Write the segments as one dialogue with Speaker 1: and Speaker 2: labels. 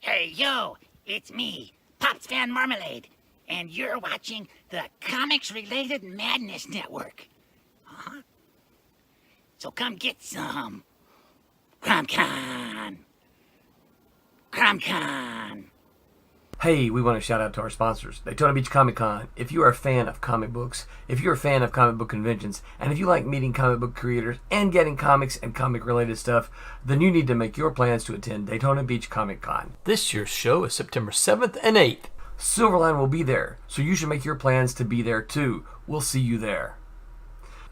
Speaker 1: Hey, yo, it's me, Pops Van Marmalade, and you're watching the Comics-Related Madness Network. Huh? So come get some. CromCon. CromCon.
Speaker 2: Hey, we want to shout out to our sponsors, Daytona Beach Comic Con. If you are a fan of comic books, if you're a fan of comic book conventions, and if you like meeting comic book creators and getting comics and comic-related stuff, then you need to make your plans to attend Daytona Beach Comic Con. This year's show is September 7th and 8th. Silverline will be there, so you should make your plans to be there too. We'll see you there.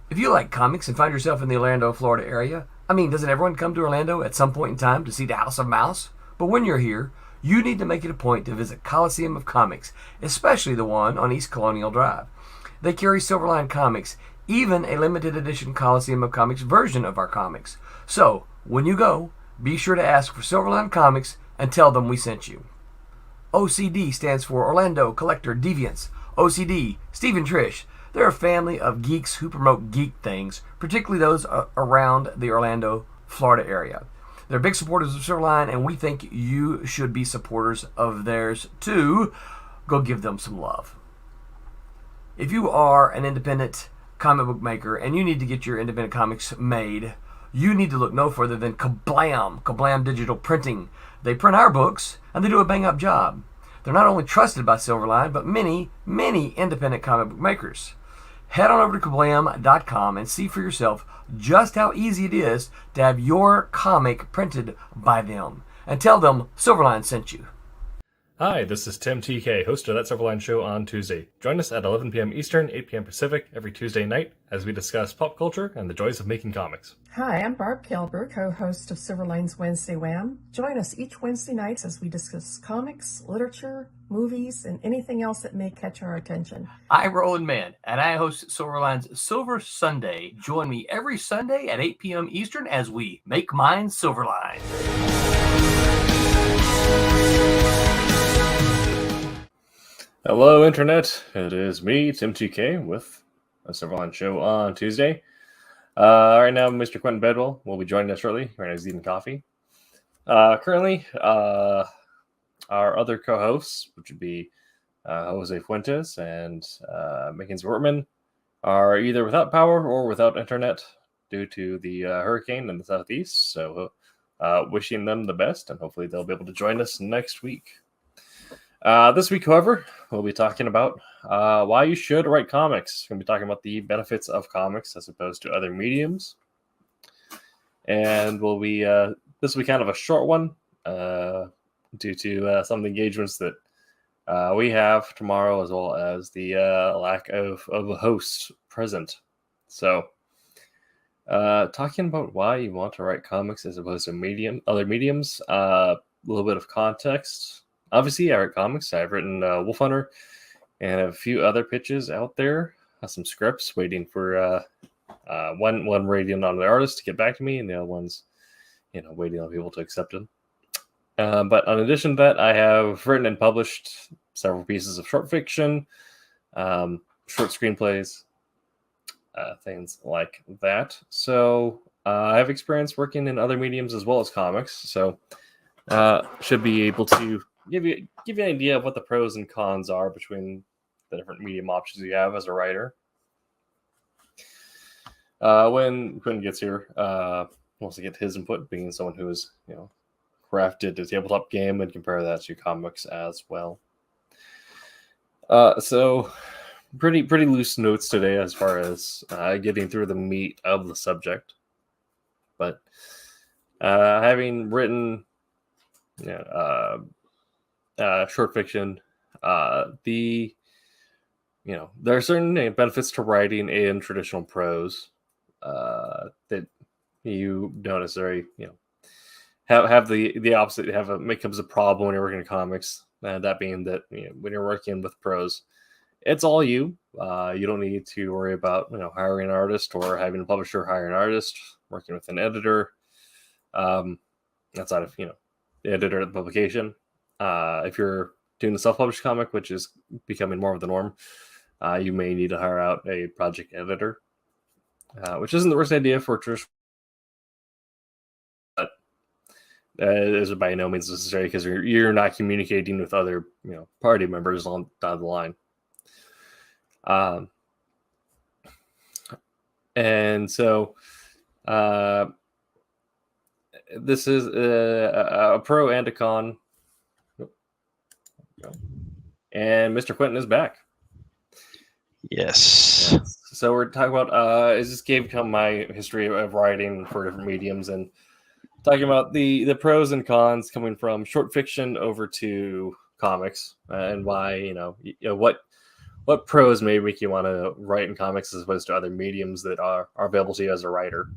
Speaker 2: If you like comics and find yourself in the Orlando, Florida area, doesn't everyone come to Orlando at some point in time to see the House of Mouse? But when you're here, you need to make it a point to visit Coliseum of Comics, especially the one on East Colonial Drive. They carry Silverline Comics, even a limited edition Coliseum of Comics version of our comics. So, when you go, be sure to ask for Silverline Comics and tell them we sent you. OCD stands for Orlando Collector Deviants. OCD, Steve and Trish, they're a family of geeks who promote geek things, particularly those around the Orlando, Florida area. They're big supporters of Silverline, and we think you should be supporters of theirs too. Go give them some love. If you are an independent comic book maker and you need to get your independent comics made, you need to look no further than Kablam Digital Printing. They print our books, and they do a bang-up job. They're not only trusted by Silverline, but many independent comic book makers. Head on over to kablam.com and see for yourself just how easy it is to have your comic printed by them. And tell them Silverline sent you.
Speaker 3: Hi, this is Tim TK, host of That Silverline Show on Tuesday. Join us at 11 p.m. Eastern, 8 p.m. Pacific every Tuesday night as we discuss pop culture and the joys of making comics.
Speaker 4: Hi, I'm Barb Kilber, co-host of Silverline's Wednesday Wham. Join us each Wednesday nights as we discuss comics, literature, movies, and anything else that may catch our attention.
Speaker 2: I'm Roland Mann, and I host Silverline's Silver Sunday. Join me every Sunday at 8 p.m. Eastern as we make mine Silverline.
Speaker 3: Hello, Internet. It is me, Tim TK, with a Silverline Show on Tuesday. Right now, Mr. Quentin Bedwell will be joining us shortly. Right now, he's eating coffee. Currently, our other co-hosts, which would be Jose Fuentes and Mackenzie Wortman, are either without power or without internet due to the hurricane in the southeast. So, wishing them the best, and hopefully they'll be able to join us next week. This week, however, we'll be talking about why you should write comics. We're going to be talking about the benefits of comics as opposed to other mediums. And this will be kind of a short one due to some of the engagements that we have tomorrow, as well as the lack of a host present. So, talking about why you want to write comics as opposed to other mediums, a little bit of context. Obviously, I write comics. I've written Wolf Hunter and a few other pitches out there. Some scripts waiting for one waiting on the artist to get back to me, and the other one's, waiting on people to accept them. But in addition to that, I have written and published several pieces of short fiction, short screenplays, things like that. So I have experience working in other mediums as well as comics. So should be able to give you an idea of what the pros and cons are between the different medium options you have as a writer. When Quinn gets here, wants to get his input, being someone who has crafted a tabletop game, and compare that to comics as well. So pretty loose notes today as far as getting through the meat of the subject. But having written short fiction, there are certain benefits to writing in traditional prose that you don't necessarily have the opposite. Becomes a problem when you're working in comics, and that being that when you're working with prose, it's all you. You don't need to worry about hiring an artist or having a publisher hire an artist, working with an editor outside of the editor of the publication. If you're doing a self-published comic, which is becoming more of the norm, you may need to hire out a project editor, which isn't the worst idea for traditional. But is by no means necessary because you're not communicating with other party members down the line. And so this is a pro and a con. And Mr. Quentin is back.
Speaker 5: Yes.
Speaker 3: So we're talking about is this game become my history of writing for different mediums, and talking about the pros and cons coming from short fiction over to comics, and why what pros may make you want to write in comics as opposed to other mediums that are available to you as a writer.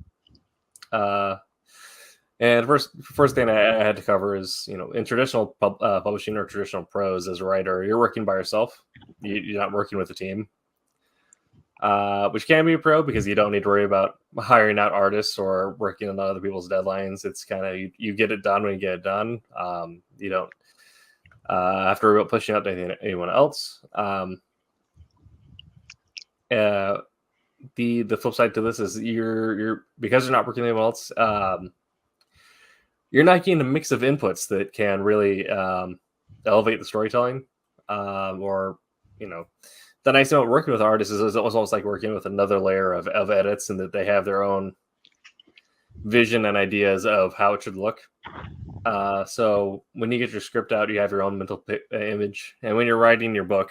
Speaker 3: And first thing I had to cover is, in traditional publishing or traditional prose as a writer, you're working by yourself. You're not working with a team, which can be a pro because you don't need to worry about hiring out artists or working on other people's deadlines. It's kind of, you get it done when you get it done. You don't have to worry about pushing out to anyone else. The flip side to this is you're because you're not working with anyone else, you're not getting a mix of inputs that can really elevate the storytelling. Or the nice thing about working with artists is it's almost like working with another layer of edits, and that they have their own vision and ideas of how it should look. So when you get your script out, you have your own mental image, and when you're writing your book,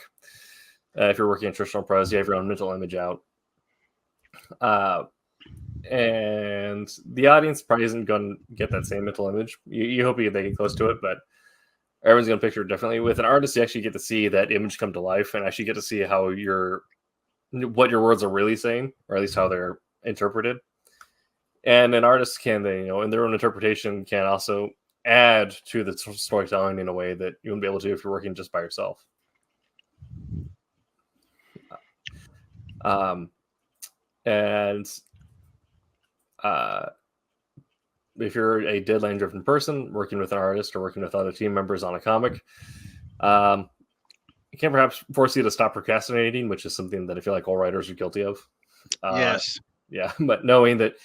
Speaker 3: if you're working in traditional prose, you have your own mental image out. And the audience probably isn't going to get that same mental image. You hope they get close to it, but everyone's going to picture it differently. With an artist, you actually get to see that image come to life, and actually get to see how what your words are really saying, or at least how they're interpreted. And an artist can, in their own interpretation, can also add to the storytelling in a way that you wouldn't be able to if you're working just by yourself. And if you're a deadline-driven person working with an artist or working with other team members on a comic, it can perhaps force you to stop procrastinating, which is something that I feel like all writers are guilty of.
Speaker 5: Yes.
Speaker 3: Yeah, but knowing that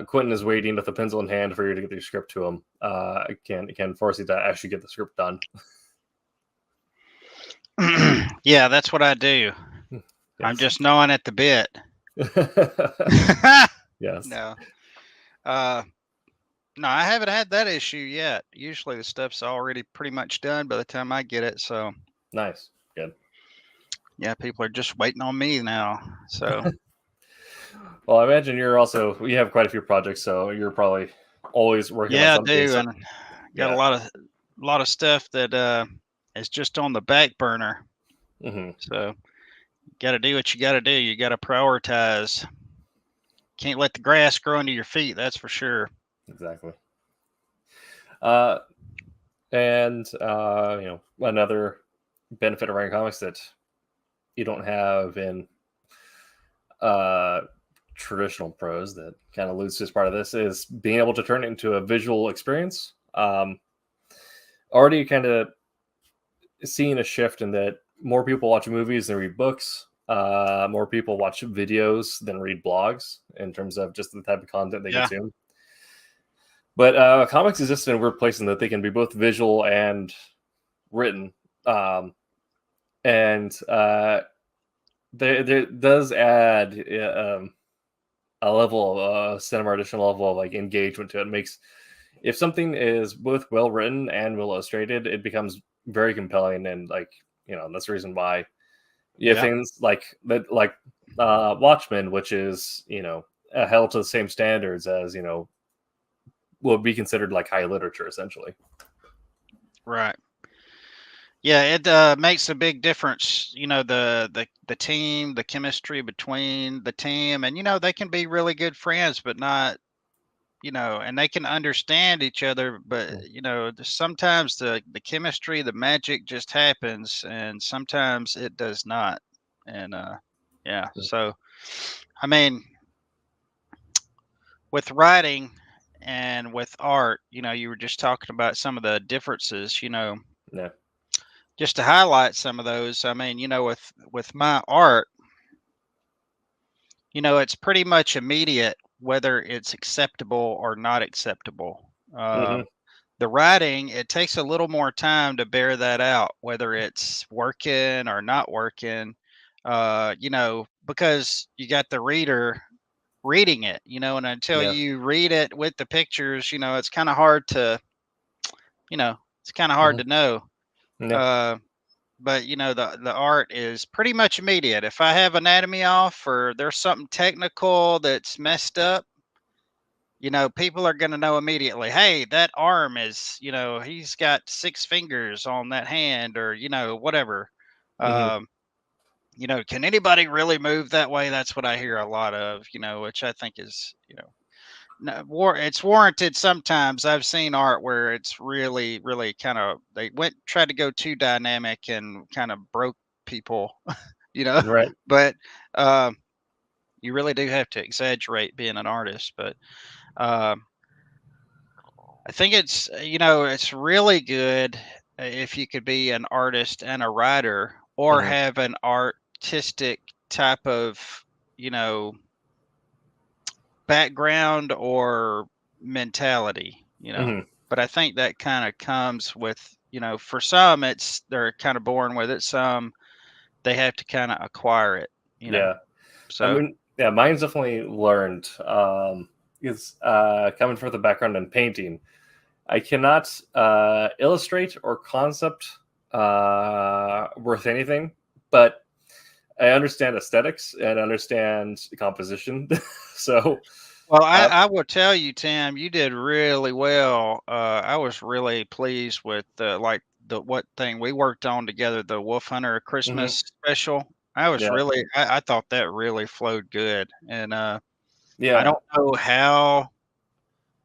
Speaker 3: Quentin is waiting with a pencil in hand for you to get your script to him, it can force you to actually get the script done.
Speaker 5: Yeah, that's what I do. Yes. I'm just gnawing at the bit.
Speaker 3: Yes.
Speaker 5: No. No, I haven't had that issue yet. Usually the stuff's already pretty much done by the time I get it. So
Speaker 3: nice. Good.
Speaker 5: Yeah, people are just waiting on me now. So
Speaker 3: well, I imagine you have quite a few projects, so you're probably always working on something.
Speaker 5: Yeah, I do. And got a lot of stuff that is just on the back burner.
Speaker 3: Mm-hmm.
Speaker 5: So you got to do what you got to do. You got to prioritize. Can't let the grass grow under your feet. That's for sure.
Speaker 3: Exactly. And another benefit of writing comics that you don't have in traditional prose that kind of alludes to as part of this is being able to turn it into a visual experience. Already kind of seeing a shift in that more people watch movies than read books. More people watch videos than read blogs in terms of just the type of content they consume. But comics exist in a weird place in that they can be both visual and written. And there does add a level, cinema additional level of like engagement to it. It makes, if something is both well written and well illustrated, it becomes very compelling, and that's the reason why you have things like Watchmen, which is held to the same standards as would be considered like high literature, essentially.
Speaker 5: Right. Yeah, it makes a big difference. The team, the chemistry between the team, and they can be really good friends, but not, and they can understand each other, but sometimes the chemistry, the magic just happens, and sometimes it does not. And so I mean, with writing and with art, you were just talking about some of the differences, just to highlight some of those. I mean, with my art, it's pretty much immediate whether it's acceptable or not acceptable.
Speaker 3: Mm-hmm.
Speaker 5: The writing, it takes a little more time to bear that out, whether it's working or not working. Because you got the reader reading it, and until
Speaker 3: Yeah.
Speaker 5: you read it with the pictures, it's kind of hard to, it's kind of hard to know.
Speaker 3: Yeah.
Speaker 5: But the art is pretty much immediate. If I have anatomy off or there's something technical that's messed up, people are going to know immediately. Hey, that arm is, he's got 6 fingers on that hand, or whatever.
Speaker 3: Mhm.
Speaker 5: Can anybody really move that way? That's what I hear a lot of. Which I think is, it's warranted sometimes. I've seen art where it's really, really kind of tried to go too dynamic and kind of broke people,
Speaker 3: Right.
Speaker 5: but you really do have to exaggerate being an artist. But I think it's really good if you could be an artist and a writer, or
Speaker 3: Mhm.
Speaker 5: have an artistic type of, you know, background or mentality,
Speaker 3: Mhm.
Speaker 5: But I think that kind of comes with, for some they're kind of born with it. Some they have to kind of acquire it.
Speaker 3: Yeah. I
Speaker 5: So
Speaker 3: mean, yeah, mine's definitely learned. Is coming from the background in painting. I cannot illustrate or concept worth anything, but I understand aesthetics and understand composition. So,
Speaker 5: well,
Speaker 3: uh,
Speaker 5: I will tell you, Tim, you did really well. I was really pleased with the what thing we worked on together, the Wolf Hunter
Speaker 3: mhm,
Speaker 5: Christmas special.
Speaker 3: yeah,
Speaker 5: I thought that really flowed good, and I
Speaker 3: yeah,
Speaker 5: don't know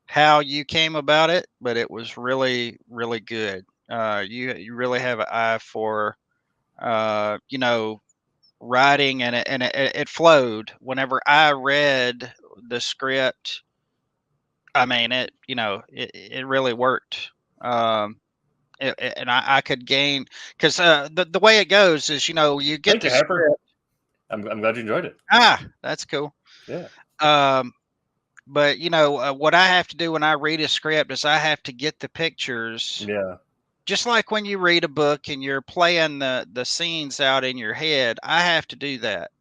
Speaker 5: how you came about it, but it was really really good. You really have an eye for you know writing, and it flowed. Whenever I read the script, I mean, it really worked. Um, and I could gain, because the way it goes is, you get
Speaker 3: thank
Speaker 5: the
Speaker 3: you, Hyper.
Speaker 5: script.
Speaker 3: I'm glad you enjoyed it.
Speaker 5: That's cool.
Speaker 3: Yeah,
Speaker 5: Um, but what I have to do when I read a script is I have to get the pictures,
Speaker 3: yeah,
Speaker 5: just like when you read a book and you're playing the scenes out in your head. I have to do that,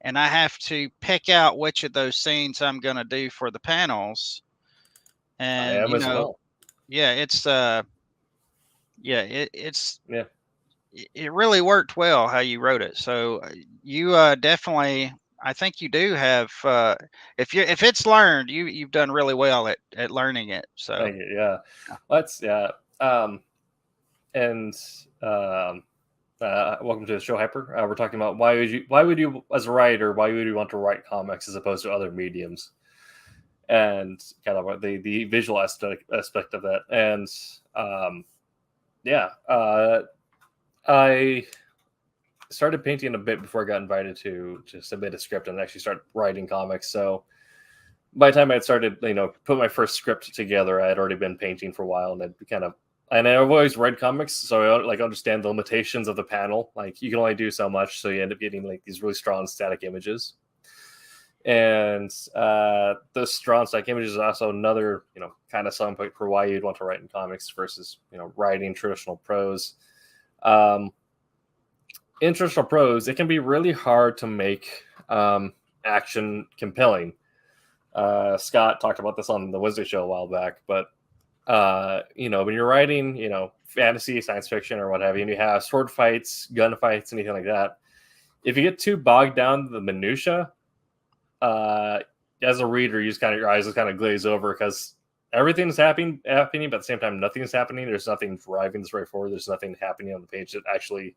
Speaker 5: and I have to pick out which of those scenes I'm going to do for the panels.
Speaker 3: I
Speaker 5: And
Speaker 3: am as well.
Speaker 5: yeah, it's
Speaker 3: Yeah,
Speaker 5: it really worked well how you wrote it. So you definitely, I think you do have, if it's learned, you've done really well at learning it. So
Speaker 3: thank you. Yeah, let's yeah. Um, and welcome to the show, Hyper. We're talking about why would you, as a writer, why would you want to write comics as opposed to other mediums, and kind of what the visual aspect of that. And yeah, I started painting a bit before I got invited to submit a script and actually start writing comics. So by the time I had started, put my first script together, I had already been painting for a while, and and I've always read comics, so I understand the limitations of the panel. Like, you can only do so much, so you end up getting like these really strong static images. And those strong static images is also another, kind of selling point for why you'd want to write in comics versus, writing traditional prose. In traditional prose, it can be really hard to make action compelling. Scott talked about this on the Wednesday show a while back, but when you're writing, fantasy, science fiction, or what have you, and you have sword fights, gun fights, anything like that, if you get too bogged down to the minutia, as a reader, your eyes just kind of glaze over because everything's happening, but at the same time, nothing's happening. There's nothing driving the story forward. There's nothing happening on the page that actually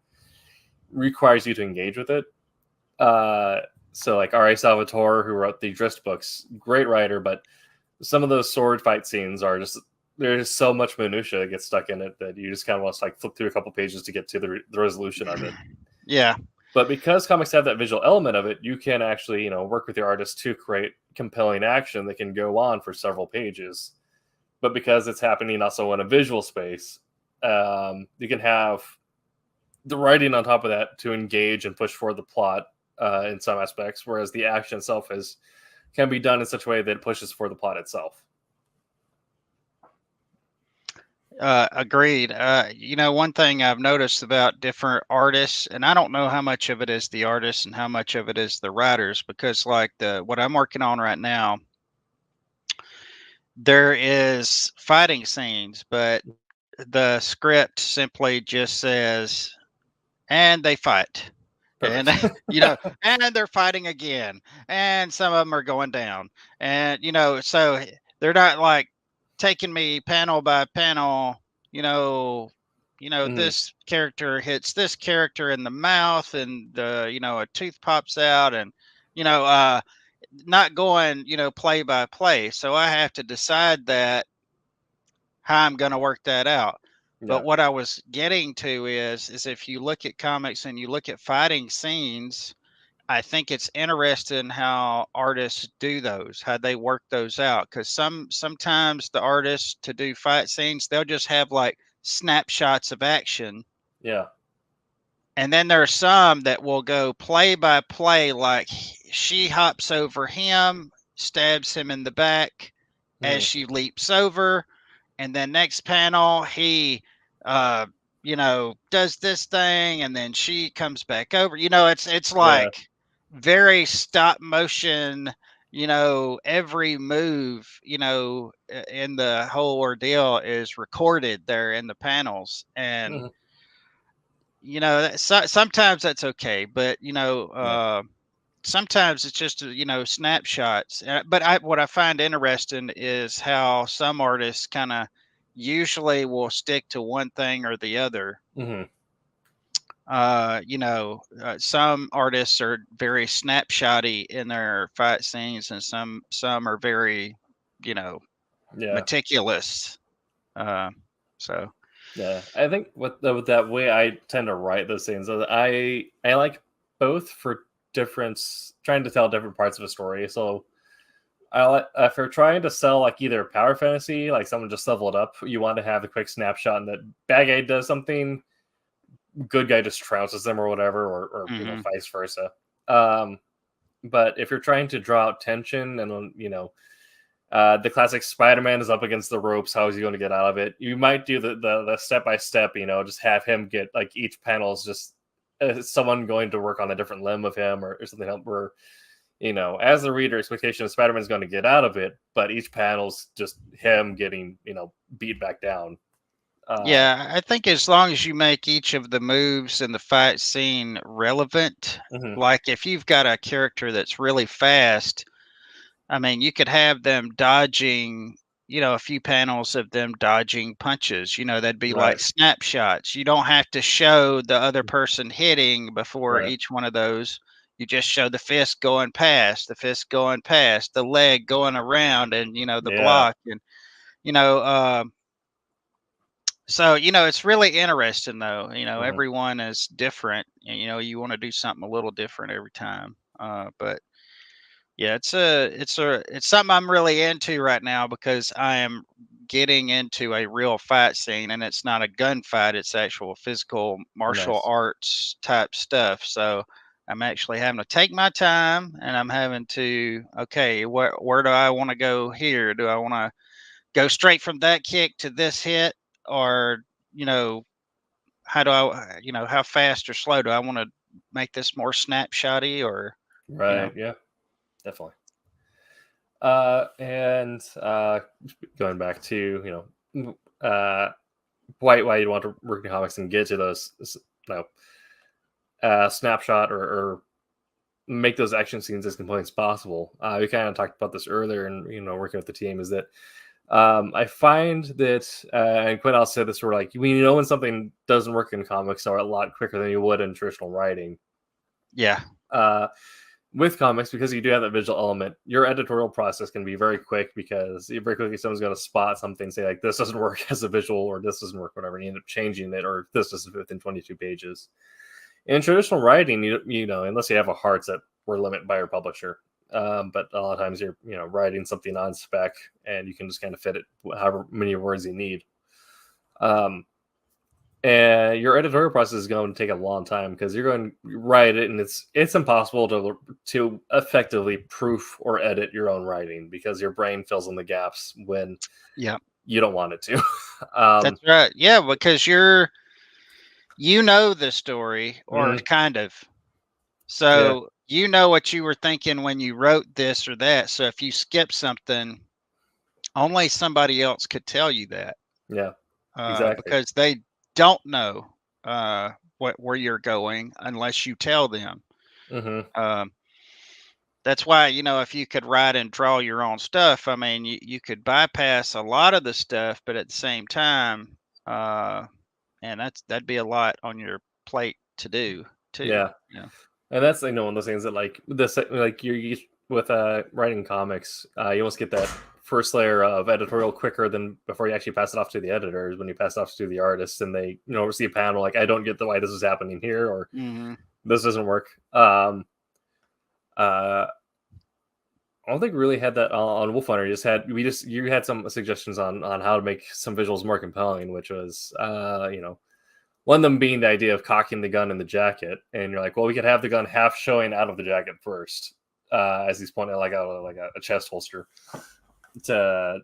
Speaker 3: requires you to engage with it. So like R.A. Salvatore, who wrote the Drizzt books, great writer, but some of those sword fight scenes are just, there's so much minutia that gets stuck in it that you just kind of want to like flip through a couple pages to get to the resolution of it.
Speaker 5: yeah,
Speaker 3: But because comics have that visual element of it, you can actually, work with your artist to create compelling action that can go on for several pages. But because it's happening also in a visual space, you can have the writing on top of that to engage and push forward the plot in some aspects, whereas the action itself can be done in such a way that it pushes for the plot itself.
Speaker 5: Agreed. One thing I've noticed about different artists, and I don't know how much of it is the artists and how much of it is the writers, because like what I'm working on right now, there is fighting scenes, but the script simply just says, and they fight. And
Speaker 3: Perfect.
Speaker 5: and they're fighting again, and some of them are going down, and so they're not like taking me panel by panel.
Speaker 3: Mhm.
Speaker 5: This character hits this character in the mouth, and a tooth pops out, and not going play by play. So I have to decide that how I'm going to work that out.
Speaker 3: Yeah.
Speaker 5: But what I was getting to is if you look at comics and you look at fighting scenes, I think it's interesting how artists do those, how they work those out. Because sometimes the artists to do fight scenes, they'll just have like snapshots of action.
Speaker 3: Yeah.
Speaker 5: And then there are some that will go play by play, like she hops over him, stabs him in the back as
Speaker 3: Mhm.
Speaker 5: she leaps over, and then next panel he does this thing, and then she comes back over. It's
Speaker 3: Yeah.
Speaker 5: like very stop motion. Every move in the whole ordeal is recorded there in the panels, and
Speaker 3: Mhm.
Speaker 5: sometimes that's okay, but
Speaker 3: Yeah.
Speaker 5: sometimes it's just snapshots. But what I find interesting is how some artists kind of usually will stick to one thing or the other.
Speaker 3: Mhm.
Speaker 5: Some artists are very snapshotty in their fight scenes, and some are very
Speaker 3: Yeah.
Speaker 5: meticulous. uh so
Speaker 3: Yeah, I think with that way I tend to write those things. I like both for trying to tell different parts of a story. So I like if you're trying to sell like either power fantasy, like someone just leveled up, you want to have the quick snapshot and that bad guy does something, good guy just trounces them or whatever, or
Speaker 5: mhm.
Speaker 3: vice versa. Um, but if you're trying to draw out tension and the classic Spider-Man is up against the ropes. How is he going to get out of it? You might do the step by step. Just have him get like each panel is just someone going to work on a different limb of him or something else. Where as the reader, expectation of Spider-Man is going to get out of it, but each panel's just him getting beat back down.
Speaker 5: Yeah, I think as long as you make each of the moves in the fight scene relevant,
Speaker 3: Mhm.
Speaker 5: like if you've got a character that's really fast, I mean, you could have them dodging, a few panels of them dodging punches. That'd be like
Speaker 3: Right.
Speaker 5: snapshots. You don't have to show the other person hitting before
Speaker 3: Right.
Speaker 5: each one of those. You just show the fist going past, the fist going past, the leg going around, and the
Speaker 3: Yeah.
Speaker 5: block, and you know. So, it's really interesting though.
Speaker 3: Mhm.
Speaker 5: Everyone is different. And, you want to do something a little different every time. But yeah, it's something I'm really into right now because I am getting into a real fight scene, and it's not a gunfight, it's actual physical martial
Speaker 3: Nice.
Speaker 5: arts type stuff. So I'm actually having to take my time, and I'm having to, okay, where do I want to go here? Do I want to go straight from that kick to this hit, or you know how do I how fast or slow do I want to make this more snapshotty, or you know
Speaker 3: Right. Yeah. Definitely. And going back to why you want to work in comics and get to those snapshot or make those action scenes as complete as possible. We kind of talked about this earlier, and working with the team is that I find that, and Quinn also said this, where like when something doesn't work in comics a lot quicker than you would in traditional writing.
Speaker 5: yeah.
Speaker 3: Uh, with comics, because you do have that visual element, your editorial process can be very quick because very quickly someone's going to spot something, say like this doesn't work as a visual, or this doesn't work, whatever, and you end up changing it, or this doesn't fit within 22 pages. In traditional writing, unless you have a heart that we're limited by your publisher, but a lot of times you're writing something on spec, and you can just kind of fit it however many words you need. And your editorial process is going to take a long time because you're going to write it, and it's impossible to effectively proof or edit your own writing because your brain fills in the gaps when
Speaker 5: Yeah.
Speaker 3: you don't want it to.
Speaker 5: That's right. Yeah, because you know the story, or
Speaker 3: Mhm.
Speaker 5: kind of. So you know what you were thinking when you wrote this or that. So if you skip something, only somebody else could tell you that.
Speaker 3: Yeah, exactly.
Speaker 5: Because they don't know where you're going unless you tell them.
Speaker 3: Hmm.
Speaker 5: Um, that's why, if you could write and draw your own stuff, I mean, you could bypass a lot of the stuff, but at the same time, and that'd be a lot on your plate to do too.
Speaker 3: Yeah, and that's one of those things that like this like you're used with writing comics, you almost get that first layer of editorial quicker than before you actually pass it off to the editors. When you pass it off to the artists, and they see a panel like, I don't get why this is happening here, or
Speaker 5: Hmm.
Speaker 3: this doesn't work. Uh, I don't think we really had that on Wolf Hunter. You had some suggestions on how to make some visuals more compelling, which was one of them being the idea of cocking the gun in the jacket, and you're like, well, we could have the gun half showing out of the jacket first, as he's pointing out, like a chest holster, to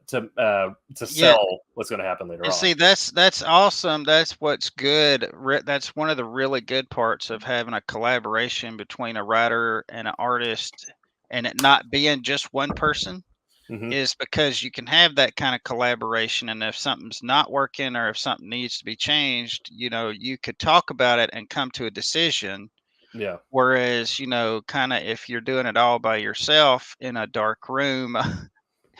Speaker 3: sell what's going to happen later
Speaker 5: And
Speaker 3: on.
Speaker 5: see, that's awesome. That's what's good. That's one of the really good parts of having a collaboration between a writer and an artist, and it not being just one person,
Speaker 3: Hmm.
Speaker 5: is because you can have that kind of collaboration. And if something's not working, or if something needs to be changed, you could talk about it and come to a decision.
Speaker 3: Yeah.
Speaker 5: Whereas, kind of if you're doing it all by yourself in a dark room,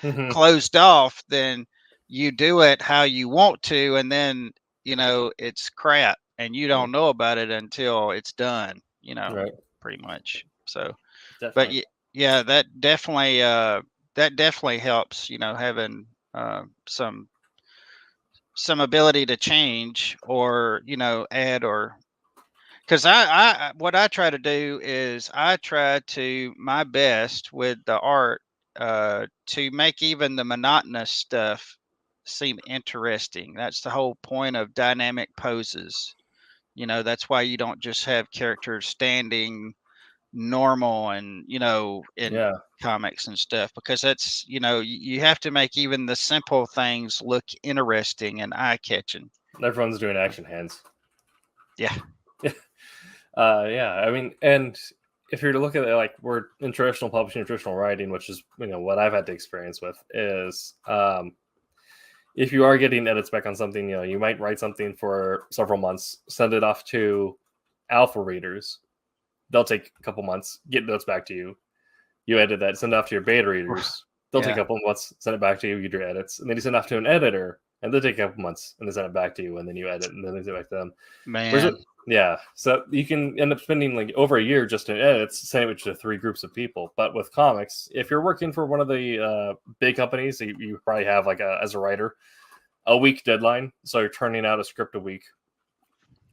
Speaker 3: Hmm.
Speaker 5: closed off, then you do it how you want to, and then it's crap, and you don't know about it until it's done.
Speaker 3: Right.
Speaker 5: Pretty much. So, but
Speaker 3: Definitely.
Speaker 5: yeah, that definitely helps. Having some ability to change, or add, or because I what I try to do is I try to my best with the art, to make even the monotonous stuff seem interesting. That's the whole point of dynamic poses. That's why you don't just have characters standing normal, and in
Speaker 3: Yeah.
Speaker 5: comics and stuff, because that's you have to make even the simple things look interesting and eye-catching.
Speaker 3: Everyone's doing action hands.
Speaker 5: Yeah.
Speaker 3: Yeah, I mean, and if you're to look at it, like, we're in traditional publishing, traditional writing, which is what I've had to experience with, is if you are getting edits back on something, you might write something for several months, send it off to alpha readers. They'll take a couple months, get notes back to you. You edit that, send it off to your beta readers. They'll take a
Speaker 5: Yeah.
Speaker 3: couple months, send it back to you, get your edits, and then you send it off to an editor, and they'll take a couple months, and then send it back to you, and then you edit, and then they send it back to them.
Speaker 5: Man.
Speaker 3: Yeah, so you can end up spending like over a year just in edits, sandwiched to 3 groups of people. But with comics, if you're working for one of the big companies, you probably have as a writer, a week deadline. So you're turning out a script a week,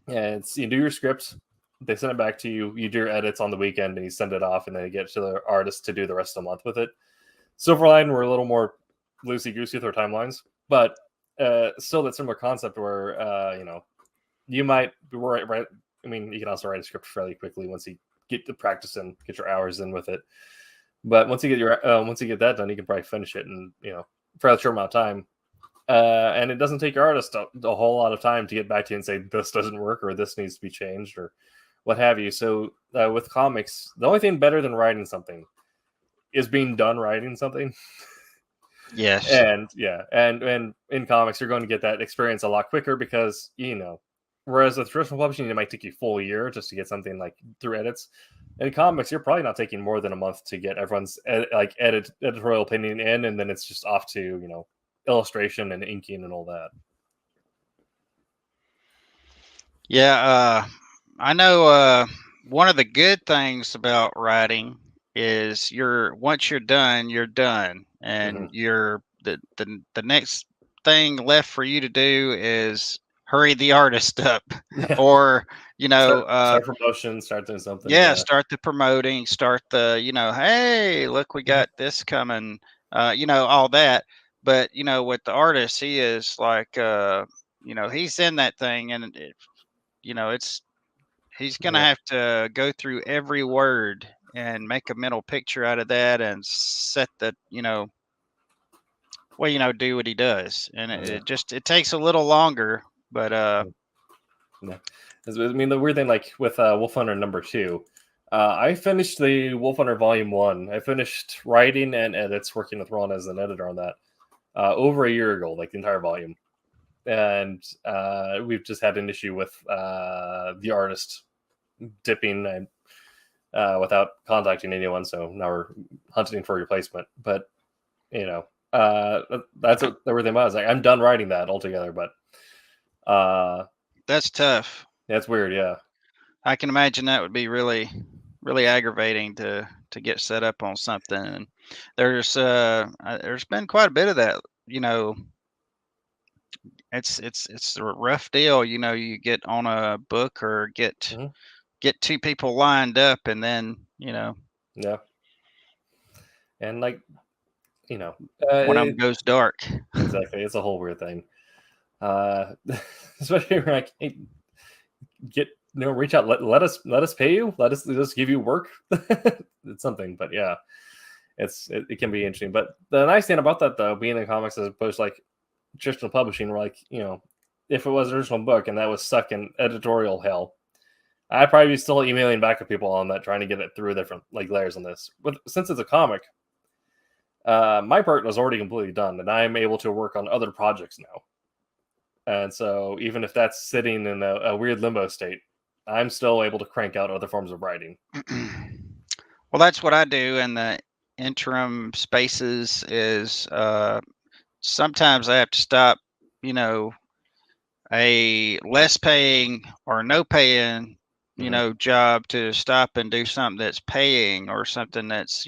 Speaker 3: and you do your script, they send it back to you, you do your edits on the weekend, and you send it off, and then you get to the artist to do the rest of the month with it. Silverline, we're a little more loosey-goosey with our timelines, but still that similar concept where you might right. I mean, you can also write a script fairly quickly once you get the practice in, get your hours in with it. But once you get that done, you can probably finish it in fairly short amount of time. And it doesn't take your artist a whole lot of time to get back to you and say this doesn't work, or this needs to be changed, or what have you. So with comics, the only thing better than writing something is being done writing something.
Speaker 5: Yes.
Speaker 3: And in comics, you're going to get that experience a lot quicker because whereas with traditional publishing, it might take you a full year just to get something like through edits. In comics, you're probably not taking more than a month to get everyone's editorial opinion in, and then it's just off to illustration and inking and all that.
Speaker 5: Yeah, I know one of the good things about writing is once you're done, and you're the next thing left for you to do is hurry the artist up, or
Speaker 3: start promotion, start doing something.
Speaker 5: Start the promoting, start the hey, look, we got this coming, all that. But with the artist, he is like he's in that thing, and he's gonna have to go through every word and make a mental picture out of that, and set the well, do what he does, and it takes a little longer, but
Speaker 3: Yeah. I mean, the weird thing, like with Wolf Hunter #2, I finished the Wolf Hunter Volume 1. I finished writing and edits, working with Ron as an editor on that over a year ago, like the entire volume. And we've just had an issue with the artist dipping and without contacting anyone. So now we're hunting for a replacement. But, that's what everything was. Like, I'm done writing that altogether. But
Speaker 5: that's tough.
Speaker 3: that's weird. Yeah.
Speaker 5: I can imagine that would be really, really aggravating to get set up on something. And there's been quite a bit of that. It's a rough deal. You get on a book or get two people lined up, and then
Speaker 3: Yeah. And like,
Speaker 5: one of them goes dark.
Speaker 3: Exactly. It's a whole weird thing. Especially when I can't get reach out, let us pay you, let us give you work. It's something, but yeah, it can be interesting. But the nice thing about that, though, being in comics as opposed to like traditional publishing, where like, if it was an original book and that was stuck in editorial hell, I'd probably be still emailing back to people on that, trying to get it through different like layers on this. But since it's a comic, my part was already completely done, and I'm able to work on other projects now. And so even if that's sitting in a weird limbo state, I'm still able to crank out other forms of writing.
Speaker 5: Well, that's what I do in the interim spaces is sometimes I have to stop, a less paying or no paying, job to stop and do something that's paying or something that's,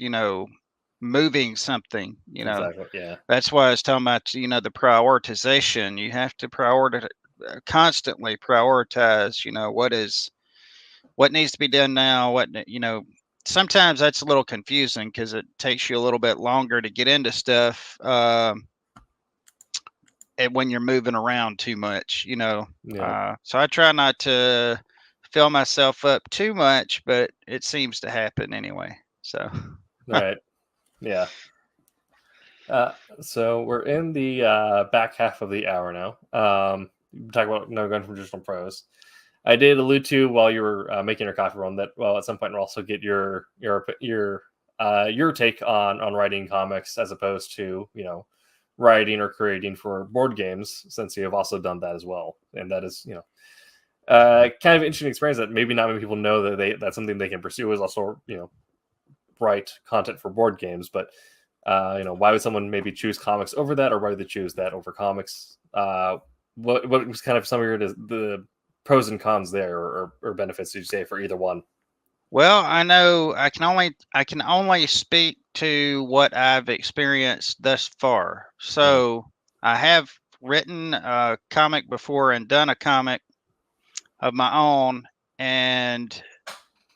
Speaker 5: moving something,
Speaker 3: Exactly, yeah.
Speaker 5: That's why I was talking about, the prioritization. You have to constantly prioritize, what needs to be done now, sometimes that's a little confusing because it takes you a little bit longer to get into stuff and when you're moving around too much, so I try not to fill myself up too much, but it seems to happen anyway. So,
Speaker 3: right. Yeah. So we're in the back half of the hour now. Talk about going from traditional prose. I did allude to while you were making your coffee run that at some point we'll also get your take on writing comics as opposed to writing or creating for board games, since you have also done that as well, and that is kind of interesting experience that maybe not many people know that that's something they can pursue, is also write content for board games. But why would someone maybe choose comics over that, or why would they choose that over comics? What was kind of some of the pros and cons there, or benefits, did you say, for either one?
Speaker 5: Well, I know I can only speak to what I've experienced thus far. So I have written a comic before and done a comic of my own, and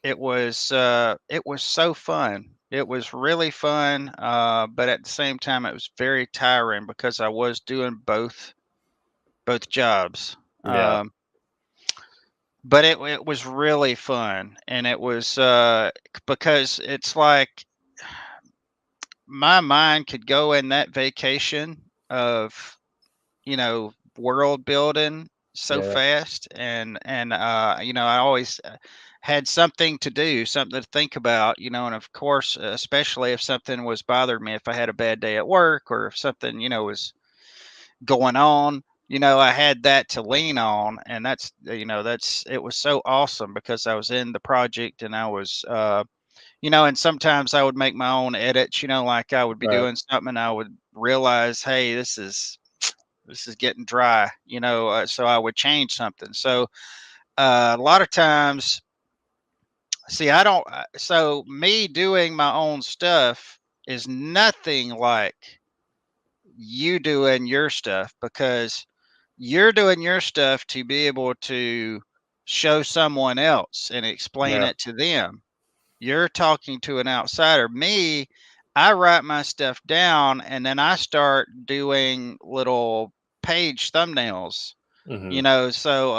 Speaker 5: it was so fun. It was really fun, but at the same time, it was very tiring because I was doing both jobs.
Speaker 3: Yeah.
Speaker 5: But it was really fun, and it was because it's like my mind could go in that vacation of world building so fast, and I always had something to do, something to think about, and of course, especially if something was bothering me, if I had a bad day at work, or if something was going on, I had that to lean on, and it was so awesome because I was in the project, and I was and sometimes I would make my own edits, like I would be doing something and I would realize, hey, this is getting dry, so I would change something. So a lot of times, so me doing my own stuff is nothing like you doing your stuff, because you're doing your stuff to be able to show someone else and explain it to them. You're talking to an outsider. Me, I write my stuff down and then I start doing little page thumbnails, so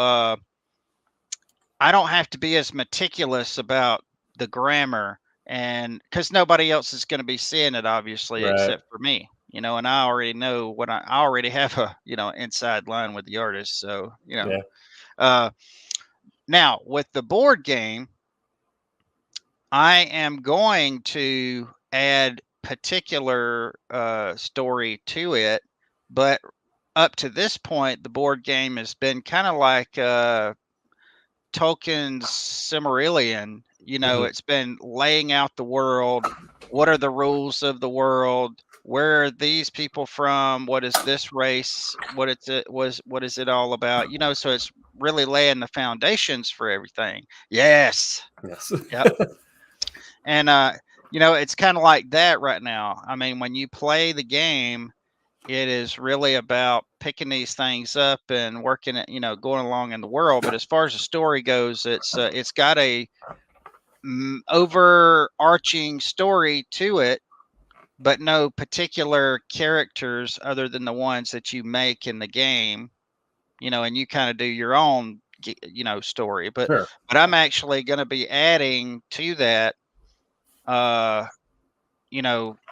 Speaker 5: I don't have to be as meticulous about the grammar, and because nobody else is going to be seeing it, obviously, except for me, and I already know what I already have a, inside line with the artist. So, now with the board game, I am going to add particular story to it, but up to this point, the board game has been kind of like Tolkien's Silmarillion. It's been laying out the world. What are the rules of the world? Where are these people from? What is this race? What is it all about? So it's really laying the foundations for everything. Yes.
Speaker 3: Yes.
Speaker 5: Yep. And it's kind of like that right now. I mean, when you play the game, it is really about picking these things up and working it, going along in the world. But as far as the story goes, it's got a overarching story to it, but no particular characters other than the ones that you make in the game, and you kind of do your own, story. But
Speaker 3: Sure.
Speaker 5: but I'm actually going to be adding to that.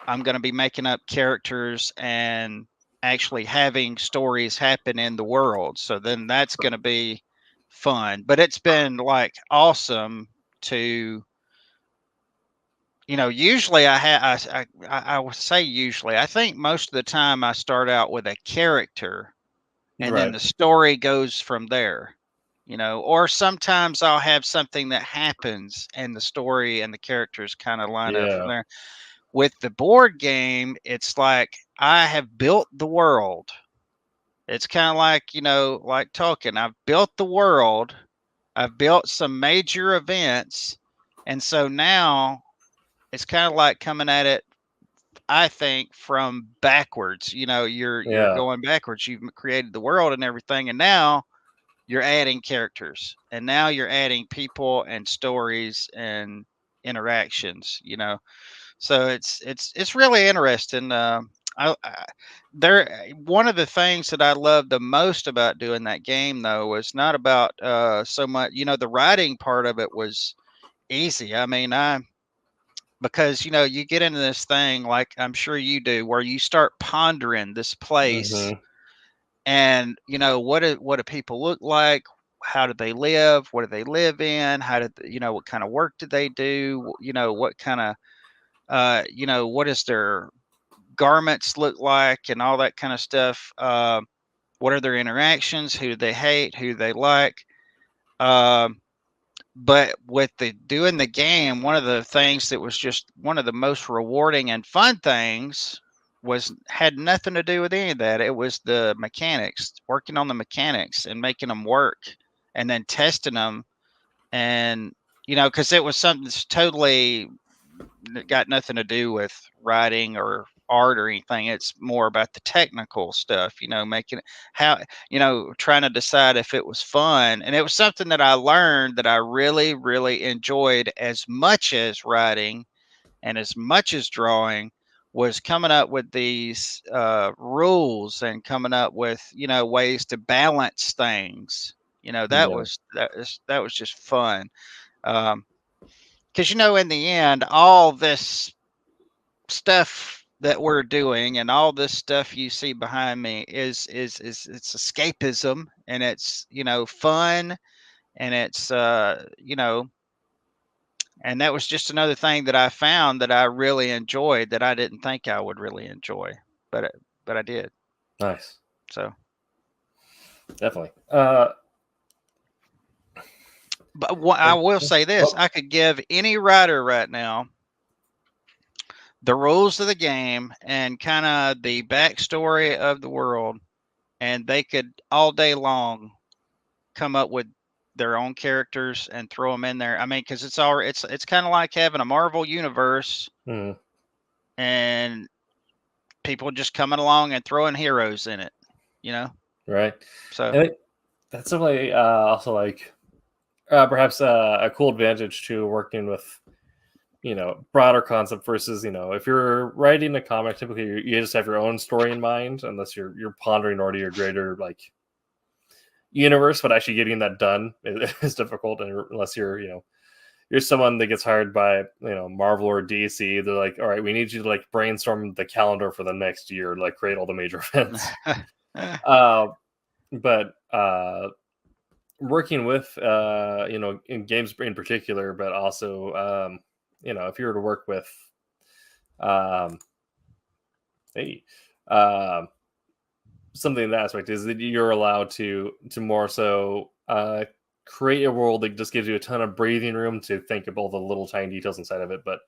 Speaker 5: I'm going to be making up characters and actually having stories happen in the world. So then that's going to be fun. But it's been like awesome to, usually I would say usually, I think most of the time I start out with a character and then
Speaker 3: Right.
Speaker 5: the story goes from there. Or sometimes I'll have something that happens and the story and the characters kind of line up from there. With the board game, it's like I have built the world. It's kind of like, like Tolkien. I've built the world. I've built some major events. And so now it's kind of like coming at it, I think, from backwards. You're going backwards. You've created the world and everything. And now you're adding characters. And now you're adding people and stories and interactions, So it's really interesting. One of the things that I loved the most about doing that game though was not about so much, the writing part of it was easy. I mean, because you get into this thing like I'm sure you do, where you start pondering this place, and what do people look like? How do they live? What do they live in? How did what kind of work do they do? What kind of what does their garments look like and all that kind of stuff. What are their interactions? Who do they hate? Who do they like? But with doing the game, one of the things that was just one of the most rewarding and fun things had nothing to do with any of that. It was the mechanics, working on the mechanics and making them work and then testing them. And, because it was something that's totally got nothing to do with writing or art or anything. It's more about the technical stuff, making it trying to decide if it was fun. And it was something that I learned that I really, really enjoyed as much as writing and as much as drawing, was coming up with these rules and coming up with, ways to balance things. That was just fun. Because in the end, all this stuff that we're doing and all this stuff you see behind me is it's escapism, and it's fun, and it's and that was just another thing that I found that I really enjoyed that I didn't think I would really enjoy, but I did.
Speaker 3: Nice.
Speaker 5: So
Speaker 3: definitely.
Speaker 5: But I will say this: I could give any writer right now the rules of the game and kind of the backstory of the world, and they could all day long come up with their own characters and throw them in there. I mean, because it's kind of like having a Marvel universe and people just coming along and throwing heroes in it,
Speaker 3: Right.
Speaker 5: So
Speaker 3: that's definitely also like perhaps a cool advantage to working with broader concept versus if you're writing a comic, typically you just have your own story in mind, unless you're pondering already a greater like universe, but actually getting that done is difficult, and unless you're you're someone that gets hired by Marvel or DC. They're like, all right, we need you to like brainstorm the calendar for the next year, like create all the major events. But working with in games in particular, but also if you were to work with hey something in that aspect is that you're allowed to more so create a world that just gives you a ton of breathing room to think of all the little tiny details inside of it, but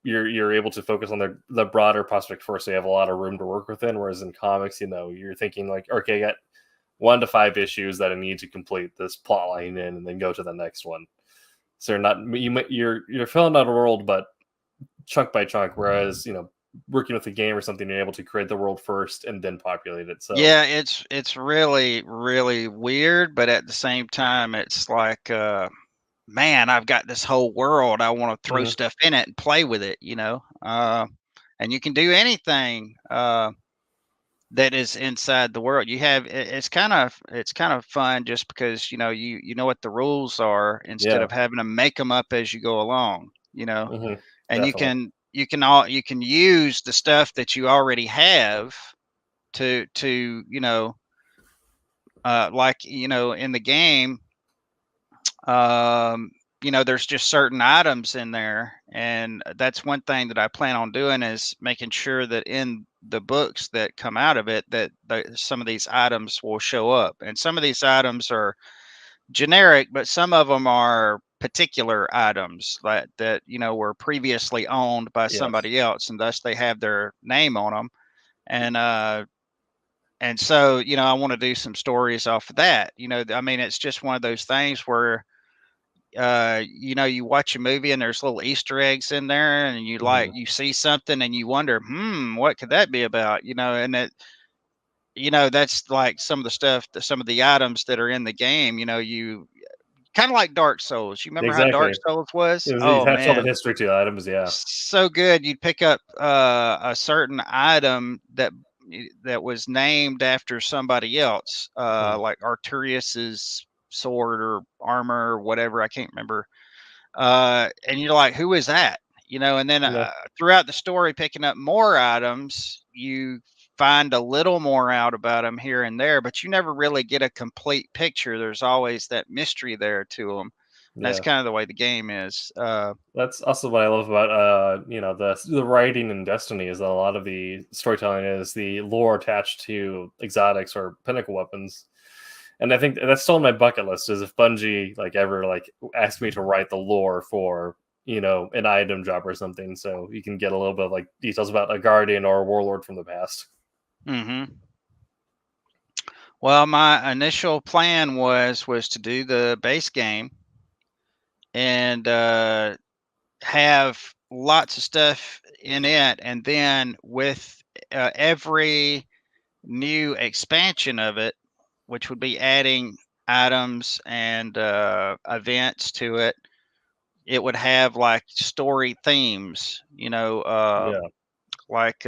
Speaker 3: you're able to focus on the broader prospect first, so you have a lot of room to work within. Whereas in comics, you're thinking like, okay, I got 1 to 5 issues that I need to complete this plot line in, and then go to the next one. So you're filling out a world, but chunk by chunk. Whereas working with a game or something, you're able to create the world first and then populate it. So
Speaker 5: yeah, it's really, really weird, but at the same time, it's like, man, I've got this whole world. I want to throw stuff in it and play with it, and you can do anything that is inside the world. You have it's kind of fun just because you know what the rules are instead of having to make them up as you go along, and
Speaker 3: definitely.
Speaker 5: you can use the stuff that you already have to like in the game, there's just certain items in there, and that's one thing that I plan on doing is making sure that in the books that come out of it that some of these items will show up, and some of these items are generic, but some of them are particular items that were previously owned by
Speaker 3: Yes.
Speaker 5: somebody else, and thus they have their name on them, and so I want to do some stories off of that. I mean, it's just one of those things where you watch a movie and there's little Easter eggs in there, and you see something and you wonder, what could that be about? And it, that's like some of the stuff, some of the items that are in the game. You kind of like Dark Souls. You remember how Dark
Speaker 3: Exactly.
Speaker 5: Souls was?
Speaker 3: You
Speaker 5: Oh
Speaker 3: attach all the
Speaker 5: man,
Speaker 3: history to the items. Yeah.
Speaker 5: so good. You'd pick up a certain item that was named after somebody else, like Arturius's sword or armor or whatever. I can't remember. And you're like, who is that? And then
Speaker 3: Yeah.
Speaker 5: throughout the story, picking up more items, you find a little more out about them here and there, but you never really get a complete picture. There's always that mystery there to them. That's
Speaker 3: Yeah.
Speaker 5: kind of the way the game is.
Speaker 3: That's also what I love about the writing in Destiny is that a lot of the storytelling is the lore attached to exotics or pinnacle weapons. And I think that's still on my bucket list is if Bungie like ever like asked me to write the lore for an item drop or something, so you can get a little bit of like details about a guardian or a warlord from the past.
Speaker 5: Well, my initial plan was to do the base game and have lots of stuff in it, and then with every new expansion of it, which would be adding items and events to it, it would have like story themes,
Speaker 3: Yeah.
Speaker 5: like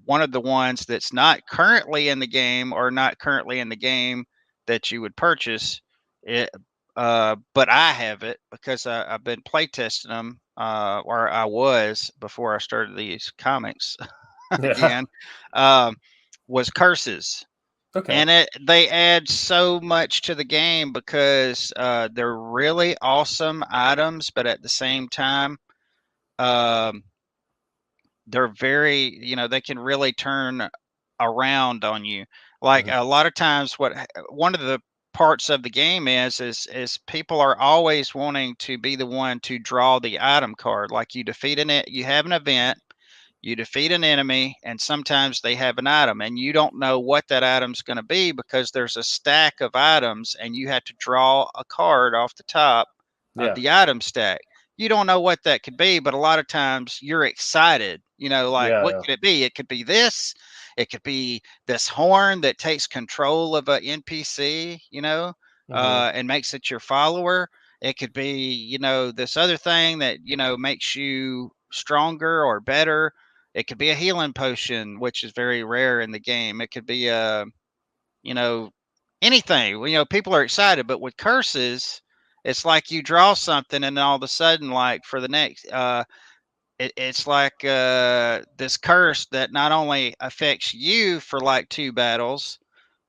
Speaker 5: one of the ones that's not currently in the game or not currently in the game that you would purchase it, but I have it because I've been playtesting them, or I was before I started these comics again, was curses.
Speaker 3: Okay.
Speaker 5: And they add so much to the game because they're really awesome items, but at the same time, they're very, they can really turn around on you. Like a lot of times, one of the parts of the game is people are always wanting to be the one to draw the item card. Like you have an event, you defeat an enemy, and sometimes they have an item, and you don't know what that item's going to be because there's a stack of items, and you have to draw a card off the top of the item stack. You don't know what that could be, but a lot of times you're excited. Like what could it be? It could be this. It could be this horn that takes control of an NPC, and makes it your follower. It could be, this other thing that, makes you stronger or better. It could be a healing potion, which is very rare in the game. It could be anything. People are excited, but with curses, it's like you draw something and all of a sudden, like for the next, it's like this curse that not only affects you for like 2 battles,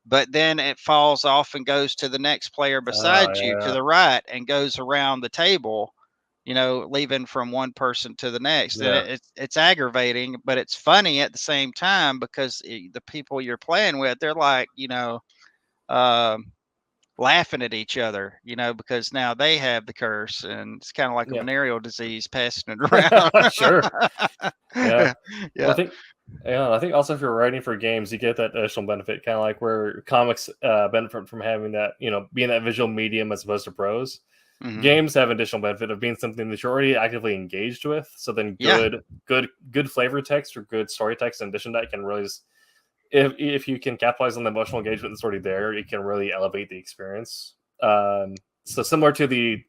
Speaker 5: but then it falls off and goes to the next player
Speaker 3: Oh,
Speaker 5: beside you to
Speaker 3: yeah,
Speaker 5: the right and goes around the table, leaving from one person to the next. And
Speaker 3: yeah.
Speaker 5: it's aggravating, but it's funny at the same time because the people you're playing with, they're like, um, laughing at each other, because now they have the curse, and it's kind of like a
Speaker 3: Yeah.
Speaker 5: venereal disease passing it around.
Speaker 3: Sure. Yeah. Well,
Speaker 5: Yeah.
Speaker 3: I think also if you're writing for games, you get that additional benefit, kind of like where comics benefit from having that, being that visual medium as opposed to prose.
Speaker 5: Mhm.
Speaker 3: Games have additional benefit of being something that you're already actively engaged with. So then,
Speaker 5: Yeah.
Speaker 3: good flavor text or good story text in addition to that can really, if you can capitalize on the emotional engagement that's already there, it can really elevate the experience. So similar to the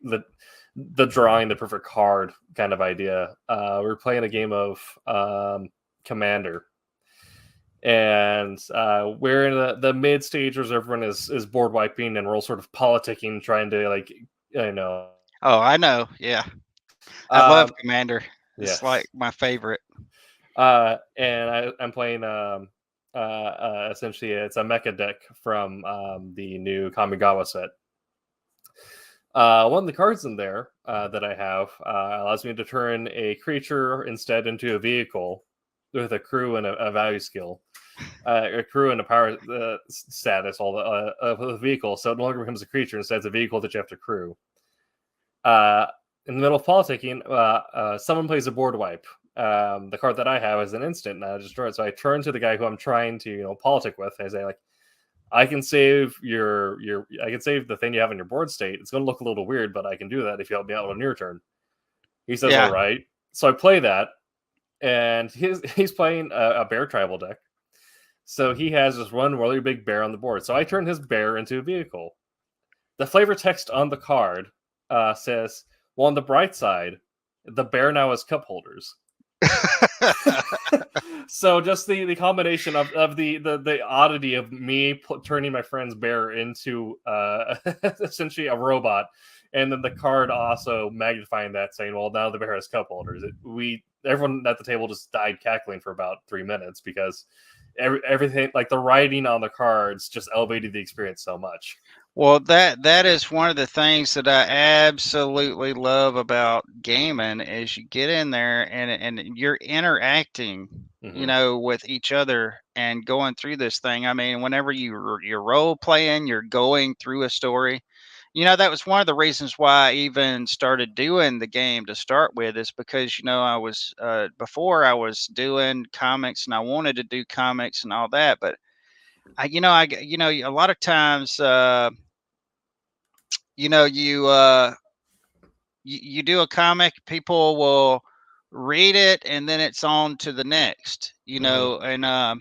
Speaker 3: drawing the perfect card kind of idea. We're playing a game of Commander, and we're in the mid stage where everyone is board wiping, and we're all sort of politicking, trying to
Speaker 5: Oh, I know. Yeah. I love
Speaker 3: Um,
Speaker 5: Commander. It's like
Speaker 3: yes.
Speaker 5: my favorite.
Speaker 3: And I'm playing essentially it's a mecha deck from the new Kamigawa set. One of the cards in there that I have allows me to turn a creature instead into a vehicle with a crew and a value skill. A crew and a power status, all of the vehicle, so it no longer becomes a creature, instead it's a vehicle that you have to crew. In the middle of politicking, someone plays a board wipe. The card that I have is an instant, and I destroy it. So I turn to the guy who I'm trying to, politic with. I say, like, I can save I can save the thing you have in your board state. It's going to look a little weird, but I can do that if you help me out on your turn. He says,
Speaker 5: Yeah.
Speaker 3: all right. So I play that, and he's playing a bear tribal deck. So he has this one really big bear on the board. So I turn his bear into a vehicle. The flavor text on the card says, well, on the bright side, the bear now has cup holders. So just the combination of the oddity of me turning my friend's bear into essentially a robot, and then the card also magnifying that, saying, well, now the bear has cup holders. Everyone at the table just died cackling for about 3 minutes because everything, like the writing on the cards, just elevated the experience so much.
Speaker 5: Well, that is one of the things that I absolutely love about gaming is you get in there and you're interacting, with each other and going through this thing. I mean, whenever you're role playing, you're going through a story. That was one of the reasons why I even started doing the game to start with, is because I was before I was doing comics and I wanted to do comics and all that, but a lot of times. You do a comic, people will read it, and then it's on to the next. And I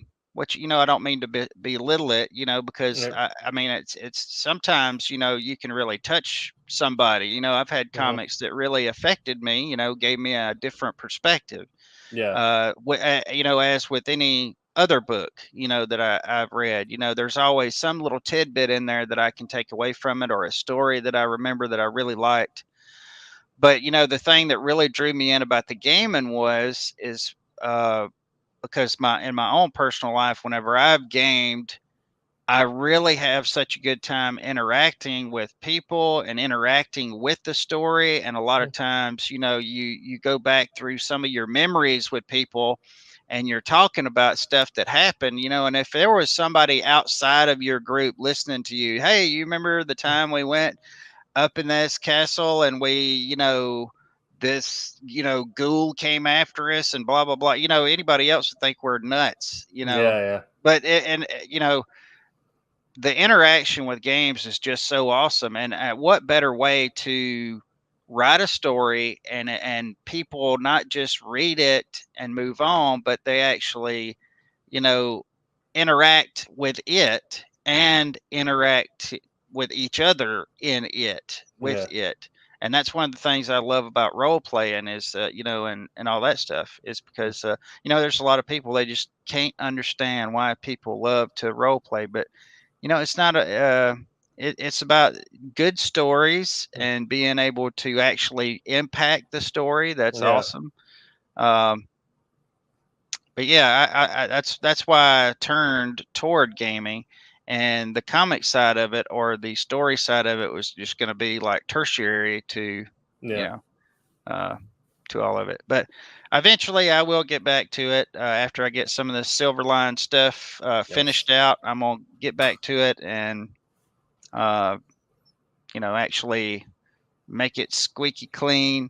Speaker 5: don't mean to belittle it, because I mean it's sometimes you can really touch somebody. I've had comics that really affected me. Gave me a different perspective.
Speaker 3: Yeah.
Speaker 5: As with any other book, that I've read, there's always some little tidbit in there that I can take away from it, or a story that I remember that I really liked. But the thing that really drew me in about the gaming is because in my own personal life, whenever I've gamed, I really have such a good time interacting with people and interacting with the story. And a lot of times, you go back through some of your memories with people and you're talking about stuff that happened, and if there was somebody outside of your group listening to you, hey, you remember the time we went up in this castle and this, ghoul came after us and blah, blah, blah. Anybody else would think we're nuts,
Speaker 3: Yeah.
Speaker 5: but, the interaction with games is just so awesome. And what better way to write a story and people not just read it and move on, but they actually, interact with it and interact with each other in it with it. And that's one of the things I love about role playing is, and all that stuff is because, there's a lot of people, they just can't understand why people love to role play, but it's not it's about good stories and being able to actually impact the story. That's
Speaker 3: Yeah.
Speaker 5: awesome. But yeah, I that's why I turned toward gaming, and the comic side of it or the story side of it was just going to be like tertiary to, you
Speaker 3: Yeah.
Speaker 5: know, to all of it. But eventually, I will get back to it after I get some of the Silverline stuff finished out. I'm gonna get back to it and, actually make it squeaky clean.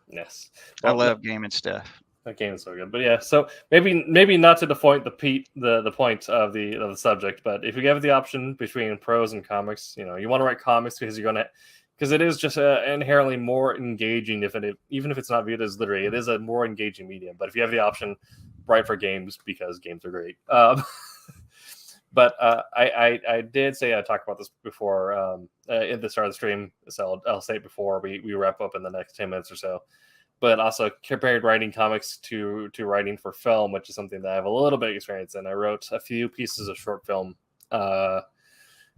Speaker 3: Yes.
Speaker 5: I
Speaker 3: Well,
Speaker 5: love gaming stuff.
Speaker 3: that game is so good. But yeah, so maybe not to the point the point of the subject, but if you have the option between prose and comics, you want to write comics because it is just inherently more engaging even if it's not viewed as literary, it is a more engaging medium. But if you have the option, write for games because games are great. But I did say I talked about this before at the start of the stream, so I'll say it before we wrap up in the next 10 minutes or so. But also compared writing comics to writing for film, which is something that I have a little bit of experience in. I wrote a few pieces of short film, one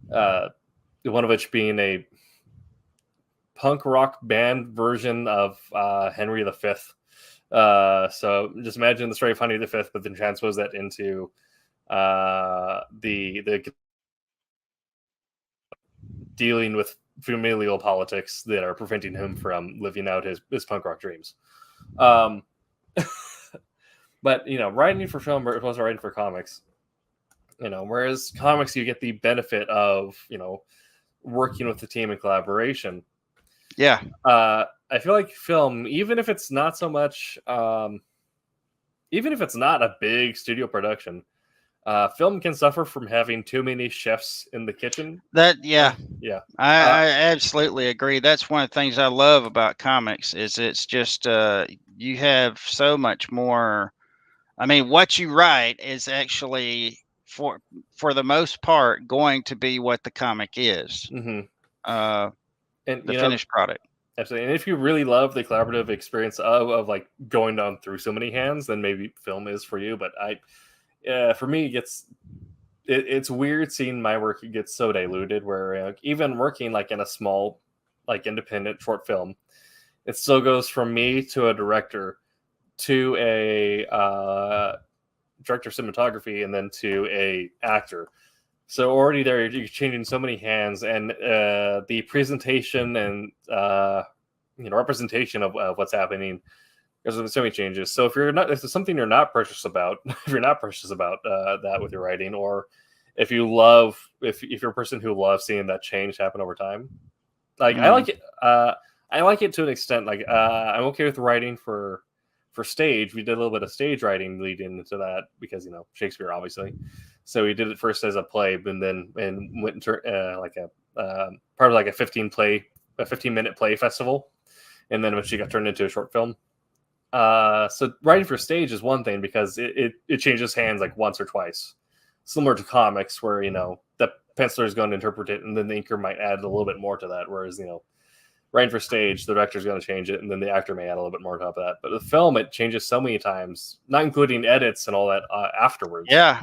Speaker 3: of which being a punk rock band version of Henry V. So just imagine the story of Henry V, but then transpose that into the dealing with familial politics that are preventing him from living out his punk rock dreams. But writing for film as opposed to writing for comics, whereas comics you get the benefit of working with the team in collaboration.
Speaker 5: Yeah.
Speaker 3: I feel like film, even if it's not so much, even if it's not a big studio production, film can suffer from having too many chefs in the kitchen.
Speaker 5: Yeah. I
Speaker 3: I
Speaker 5: absolutely agree. That's one of the things I love about comics is it's just you have so much more. I mean, what you write is actually for the most part going to be what the comic is.
Speaker 3: Mm-hmm.
Speaker 5: The finished product.
Speaker 3: Absolutely. And if you really love the collaborative experience of like going down through so many hands, then maybe film is for you. But for me, it's weird seeing my work get so diluted where even working like in a small, like independent short film, it still goes from me to a director to a director of cinematography and then to a actor. So already there, you're changing so many hands, and the presentation and representation of what's happening. There's so many changes. So if there's something you're not precious about, if you're not precious about that with your writing, or if you're a person who loves seeing that change happen over time, like I like it. I like it to an extent. Like I'm okay with writing for stage. We did a little bit of stage writing leading into that because Shakespeare, obviously. So we did it first as a play, and then went into like a part of like a 15-minute play festival, and then eventually got turned into a short film. So writing for stage is one thing because it changes hands like once or twice, similar to comics where the penciler is going to interpret it, and then the inker might add a little bit more to that. Whereas writing for stage, the director is going to change it, and then the actor may add a little bit more on top of that. But the film, it changes so many times, not including edits and all that afterwards.
Speaker 5: Yeah.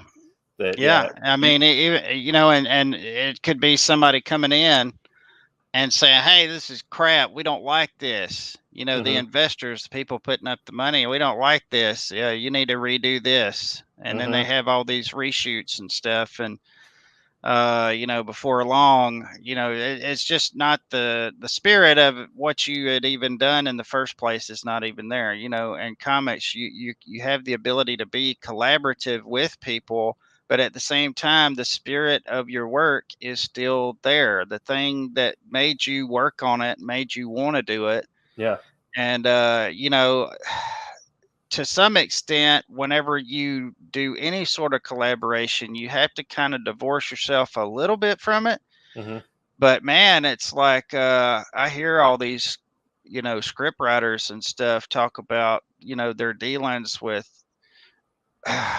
Speaker 5: I mean, and it could be somebody coming in and saying, "Hey, this is crap. We don't like this." The investors, the people putting up the money, we don't like this. Yeah, you need to redo this. And then they have all these reshoots and stuff. And before long, it's just not the spirit of what you had even done in the first place is not even there. And comics, you have the ability to be collaborative with people, but at the same time, the spirit of your work is still there. The thing that made you work on it, made you want to do it.
Speaker 3: Yeah.
Speaker 5: And to some extent, whenever you do any sort of collaboration, you have to kind of divorce yourself a little bit from it.
Speaker 3: Mm-hmm.
Speaker 5: But man, it's like I hear all these, script writers and stuff talk about, their dealings with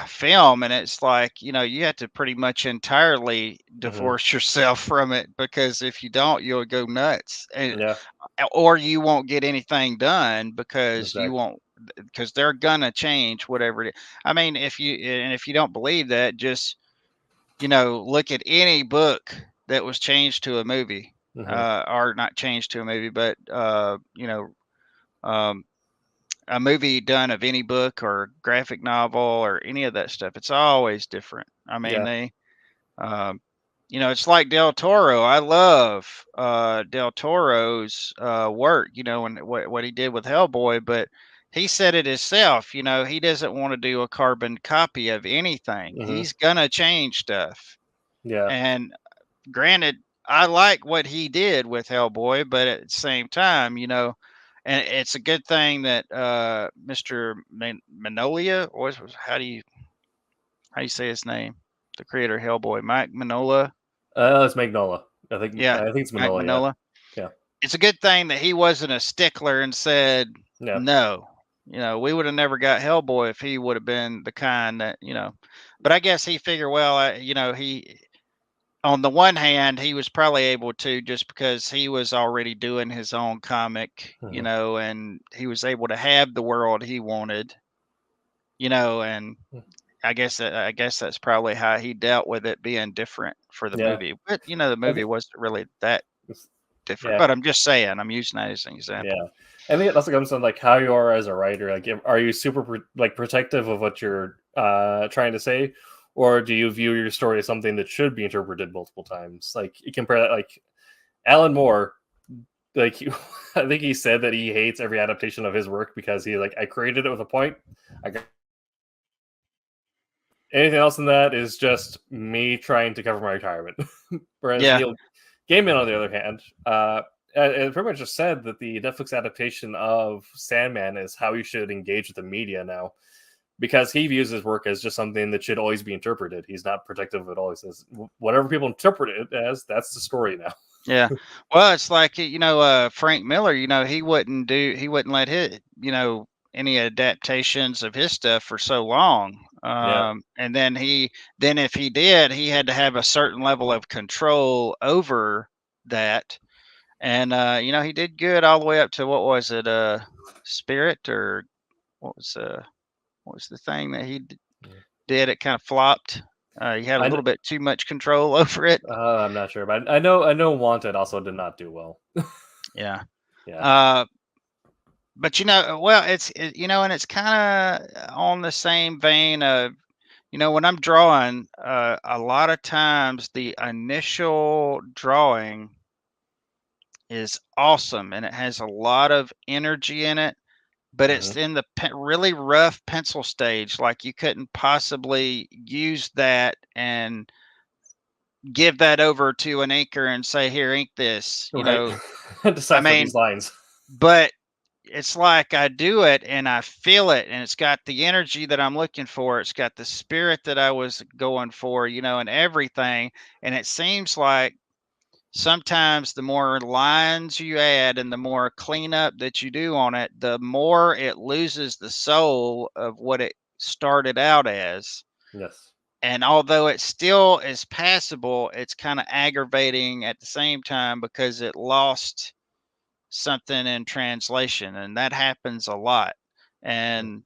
Speaker 5: film, and it's like, you have to pretty much entirely divorce yourself from it, because if you don't, you'll go nuts, or you won't get anything done because because they're gonna change whatever it is. I mean, if you don't believe that, just look at any book that was changed to a movie, or not changed to a movie, but um, a movie done of any book or graphic novel or any of that stuff. It's always different. I mean,
Speaker 3: Yeah.
Speaker 5: it's like Del Toro. I love Del Toro's work, and what he did with Hellboy, but he said it himself, he doesn't want to do a carbon copy of anything. He's going to change stuff.
Speaker 3: Yeah.
Speaker 5: And granted, I like what he did with Hellboy, but at the same time, and it's a good thing that Mr. Manolia, how do you say his name? The creator of Hellboy, Mike Mignola.
Speaker 3: It's Magnola. I think.
Speaker 5: Yeah,
Speaker 3: I think it's
Speaker 5: Mike
Speaker 3: Manola.
Speaker 5: Mignola.
Speaker 3: Yeah.
Speaker 5: It's a good thing that he wasn't a stickler and said
Speaker 3: Yeah.
Speaker 5: no. We would have never got Hellboy if he would have been the kind that, But I guess he figured, well, he, on the one hand, he was probably able to just because he was already doing his own comic, and he was able to have the world he wanted, and I guess that's probably how he dealt with it being different for the movie. But the movie wasn't really that different. But I'm just saying, I'm using that as an example.
Speaker 3: Yeah, I think it also comes on like how you are as a writer. Like, are you super protective of what you're trying to say, or do you view your story as something that should be interpreted multiple times? Like, you compare that, like Alan Moore. Like, I think he said that he hates every adaptation of his work because he I created it with a point. Anything else than that is just me trying to cover my retirement. Whereas Neil Gaiman, on the other hand, it pretty much just said that the Netflix adaptation of Sandman is how you should engage with the media now, because he views his work as just something that should always be interpreted. He's not protective of it all. He says whatever people interpret it as, that's the story now.
Speaker 5: Yeah, well, it's like Frank Miller. He wouldn't let his any adaptations of his stuff for so long. And then if he did, he had to have a certain level of control over that. And he did good all the way up to, what was it, Spirit, or what was the thing that he did? It kind of flopped. He had a little bit too much control over it.
Speaker 3: I'm not sure, but I know Wanted also did not do well.
Speaker 5: Yeah.
Speaker 3: Yeah.
Speaker 5: But well, and it's kind of on the same vein of, when I'm drawing, a lot of times the initial drawing is awesome and it has a lot of energy in it, but it's in the really rough pencil stage. Like, you couldn't possibly use that and give that over to an inker and say, here, ink this,
Speaker 3: Decipher these lines.
Speaker 5: But it's like I do it and I feel it, and it's got the energy that I'm looking for. It's got the spirit that I was going for, and everything. And it seems like sometimes the more lines you add and the more cleanup that you do on it, the more it loses the soul of what it started out as.
Speaker 3: Yes.
Speaker 5: And although it still is passable, it's kind of aggravating at the same time because it lost something in translation, and that happens a lot. And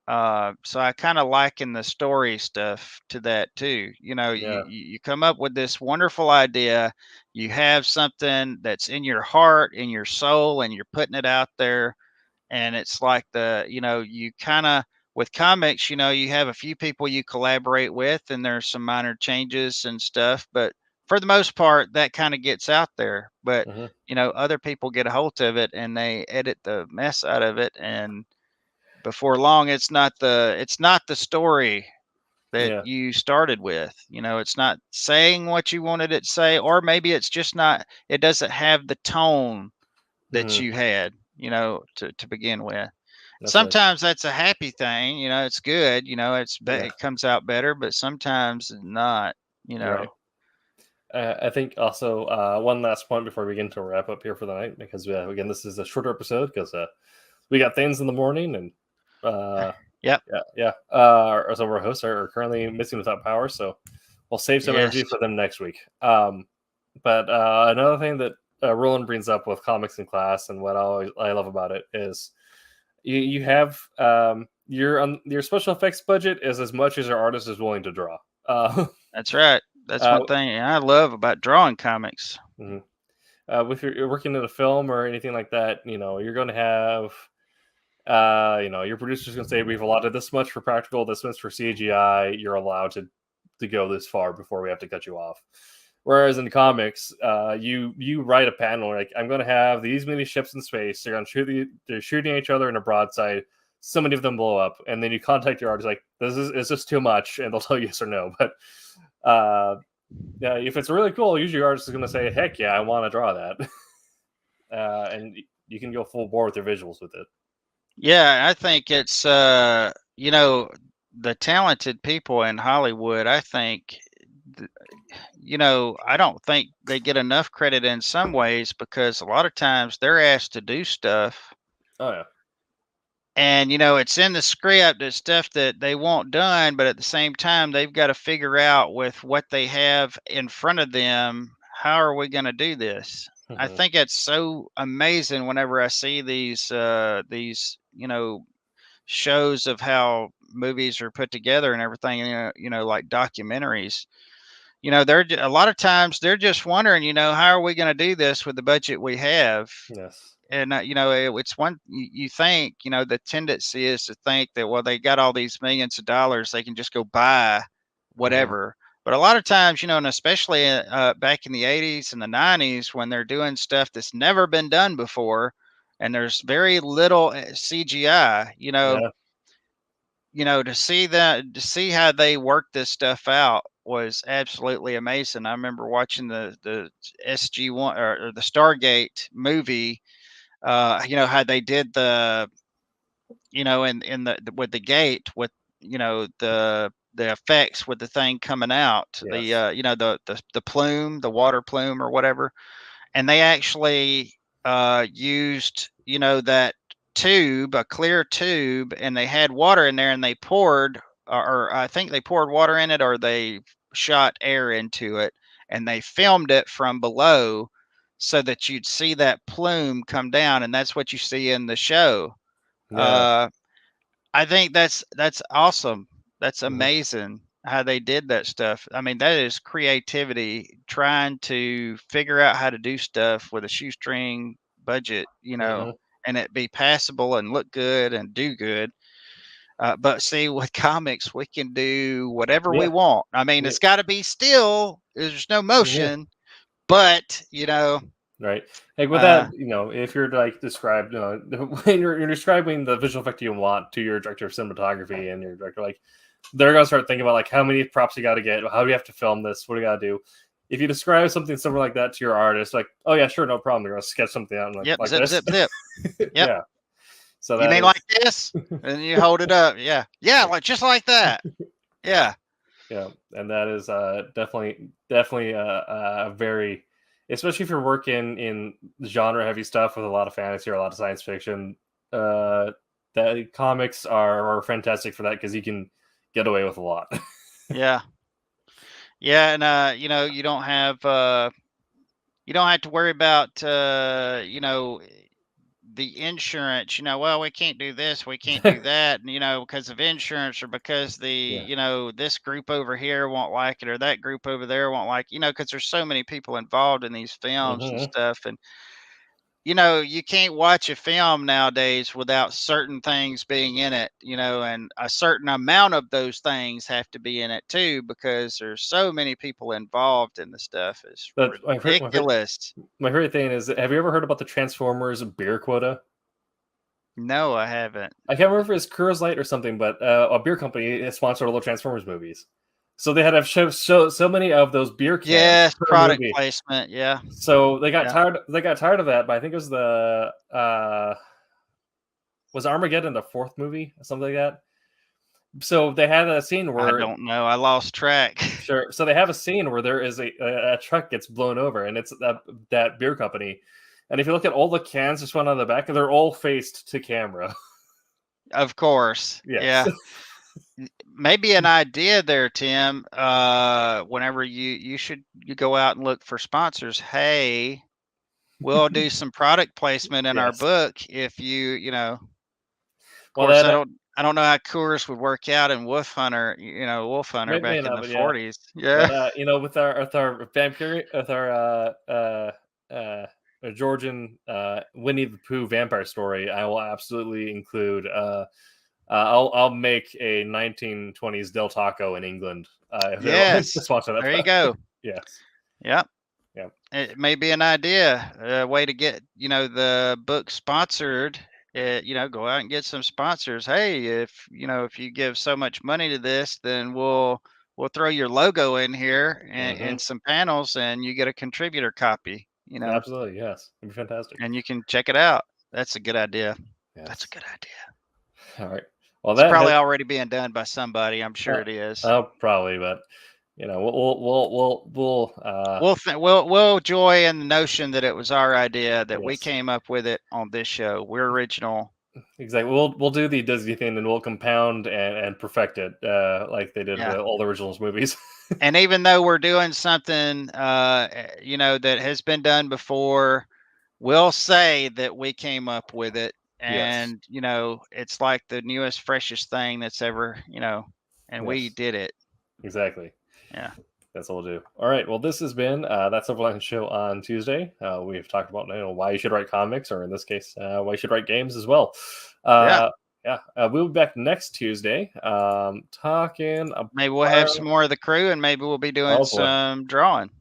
Speaker 5: so I kind of liken the story stuff to that too. You come up with this wonderful idea, you have something that's in your heart, in your soul, and you're putting it out there. And it's like you kind of, with comics, you have a few people you collaborate with, and there's some minor changes and stuff, but for the most part, that kind of gets out there. But other people get a hold of it and they edit the mess out of it, and before long, it's not the story that you started with. It's not saying what you wanted it to say, or maybe it's just not. It doesn't have the tone that you had, to begin with. Sometimes that's a happy thing. It's good. It comes out better, but sometimes not.
Speaker 3: Right. I think also one last point before we get into a wrap up here for the night, because again, this is a shorter episode because we got things in the morning, and some of our hosts are currently missing without power, so we'll save some energy for them next week. But another thing that Roland brings up with comics in class, and what I love about it, is you have your special effects budget is as much as your artist is willing to draw.
Speaker 5: That's right. That's one thing I love about drawing comics.
Speaker 3: Mhm. If you're working in a film or anything like that, you're going to have, your producer's going to say, we've allotted this much for practical, this much for CGI. You're allowed to go this far before we have to cut you off. Whereas in comics, you write a panel like, I'm going to have these many ships in space. They're going to they're shooting each other in a broadside. So many of them blow up, and then you contact your artist like, is this too much? And they'll tell you yes or no. But yeah, if it's really cool, usually your artist is going to say, heck yeah, I want to draw that. And you can go full bore with your visuals with it.
Speaker 5: Yeah, I think it's the talented people in Hollywood. I think I don't think they get enough credit in some ways, because a lot of times they're asked to do stuff.
Speaker 3: Oh yeah.
Speaker 5: And it's in the script, it's stuff that they want done, but at the same time they've got to figure out with what they have in front of them, how are we going to do this? I think it's so amazing whenever I see these shows of how movies are put together and everything, like documentaries. They're a lot of times they're just wondering, how are we going to do this with the budget we have?
Speaker 3: Yes.
Speaker 5: And it's one you think, the tendency is to think that, well, they got all these millions of dollars, they can just go buy whatever. But a lot of times, and especially back in the 80s and the 90s, when they're doing stuff that's never been done before, and there's very little CGI, to see how they work this stuff out was absolutely amazing. I remember watching the SG-1 or the Stargate movie. How they did the, in the with the gate, with the effects with the thing coming out,
Speaker 3: Yes.
Speaker 5: the plume, the water plume or whatever, and they actually used that tube, a clear tube, and they had water in there, and they poured, or I think they poured water in it, or they shot air into it, and they filmed it from below, so that you'd see that plume come down, and that's what you see in the show.
Speaker 3: Yeah.
Speaker 5: I think that's awesome. That's amazing how they did that stuff. I mean, that is creativity, trying to figure out how to do stuff with a shoestring budget, and it be passable and look good and do good. But see, with comics, we can do whatever we want. I mean, it's got to be still. There's no motion, but
Speaker 3: Right. Like with that, if you're like described, when you're describing the visual effect you want to your director of cinematography and your director, like, they're gonna start thinking about like, how many props you got to get, how do you have to film this, what do you got to do. If you describe something similar like that to your artist, like, oh yeah, sure, no problem, they're gonna sketch something out and like
Speaker 5: zip,
Speaker 3: this.
Speaker 5: zip, zip. Yep.
Speaker 3: Yeah. So
Speaker 5: you mean like this, and you hold it up, yeah, like just like that, yeah.
Speaker 3: Yeah, and that is definitely a very, especially if you're working in genre heavy stuff with a lot of fantasy or a lot of science fiction, that comics are fantastic for that, because you can get away with a lot.
Speaker 5: Yeah, and you don't have to worry about the insurance. Well, we can't do this, we can't do that, and because of insurance, or because the this group over here won't like it, or that group over there won't like, because there's so many people involved in these films and stuff. And you can't watch a film nowadays without certain things being in it, and a certain amount of those things have to be in it too, because there's so many people involved in the stuff. It's ridiculous.
Speaker 3: My favorite thing is, have you ever heard about the Transformers beer quota?
Speaker 5: No, I haven't.
Speaker 3: I can't remember if it's Coors Light or something, but a beer company has sponsored all the Transformers movies. So they had to have so many of those beer cans.
Speaker 5: Yes, product placement. Yeah.
Speaker 3: So they got tired. They got tired of that. But I think it was was Armageddon the fourth movie or something like that. So they had a scene where,
Speaker 5: I don't know. I lost track.
Speaker 3: Sure. So they have a scene where there is a truck gets blown over, and it's that beer company. And if you look at all the cans just went on the back, they're all faced to camera.
Speaker 5: Of course.
Speaker 3: Yes.
Speaker 5: Yeah. Maybe an idea there, Tim. Whenever you go out and look for sponsors. Hey, we'll do some product placement in our book if you. Of course, I don't know how Coors would work out in Wolf Hunter. Wolf Hunter back in the 40s. Yeah.
Speaker 3: But with our vampire, with our Georgian Winnie the Pooh vampire story, I will absolutely include. I'll make a 1920s Del Taco in England.
Speaker 5: Yes. There you go.
Speaker 3: Yes.
Speaker 5: Yep.
Speaker 3: Yep.
Speaker 5: It may be an idea, a way to get the book sponsored. Go out and get some sponsors. Hey, if you give so much money to this, then we'll throw your logo in here and some panels, and you get a contributor copy.
Speaker 3: Absolutely, yes, it'd be fantastic,
Speaker 5: and you can check it out. That's a good idea.
Speaker 3: Yes.
Speaker 5: That's a good idea.
Speaker 3: All right. Well,
Speaker 5: that's probably already being done by somebody. I'm sure it is.
Speaker 3: Oh, probably, but
Speaker 5: we'll joy in the notion that it was our idea, that we came up with it on this show. We're original.
Speaker 3: Exactly. We'll do the Disney thing, and we'll compound and perfect it like they did with all the originals movies.
Speaker 5: And even though we're doing something that has been done before, we'll say that we came up with it. And it's like the newest, freshest thing that's ever, and we did it.
Speaker 3: Exactly.
Speaker 5: Yeah.
Speaker 3: That's what we'll do. All right. Well, this has been that Silverline Show on Tuesday. We've talked about why you should write comics, or in this case, why you should write games as well. We'll be back next Tuesday talking about...
Speaker 5: Maybe we'll have some more of the crew, and maybe we'll be doing some drawing.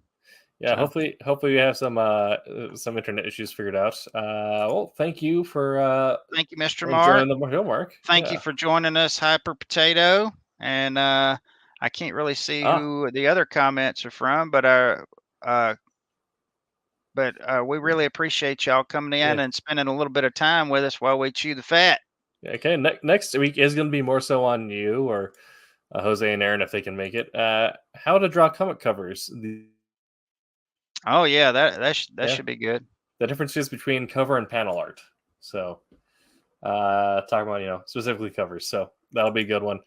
Speaker 3: Yeah, so. Hopefully we have some internet issues figured out. Well, thank you for
Speaker 5: thank you, Mr. Mark.
Speaker 3: The show, Mark.
Speaker 5: Thank you for joining us, Hyper Potato. And I can't really see who the other comments are from, but we really appreciate y'all coming in and spending a little bit of time with us while we chew the fat.
Speaker 3: Okay, next week is going to be more so on you or Jose and Aaron if they can make it. How to draw comic covers.
Speaker 5: Oh yeah, that should be good.
Speaker 3: The differences between cover and panel art. So, talk about specifically covers. So that'll be a good one.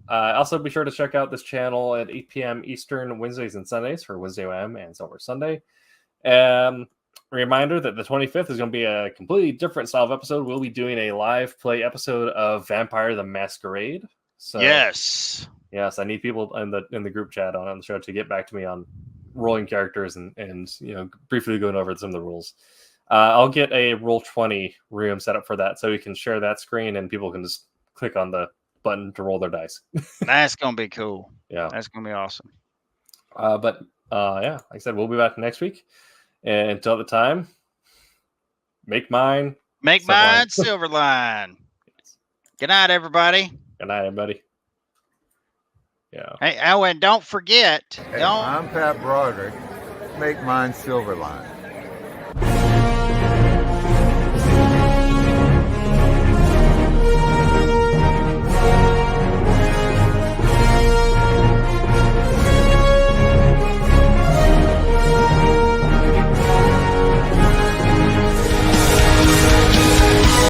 Speaker 3: Also, be sure to check out this channel at 8 p.m. Eastern Wednesdays and Sundays for Wednesday WM and Silver Sunday. Reminder that the 25th is going to be a completely different style of episode. We'll be doing a live play episode of Vampire the Masquerade. So yes, I need people in the group chat on the show to get back to me on rolling characters and briefly going over some of the rules. I'll get a Roll20 room set up for that, so we can share that screen and people can just click on the button to roll their dice.
Speaker 5: That's gonna be cool.
Speaker 3: Yeah,
Speaker 5: that's gonna be awesome.
Speaker 3: Like I said, we'll be back next week. And until the time, make mine
Speaker 5: Silverline. Good night, everybody.
Speaker 3: Good night, everybody. Yeah.
Speaker 5: Hey, and don't forget.
Speaker 6: Hey, I'm Pat Broderick. Make mine Silverline.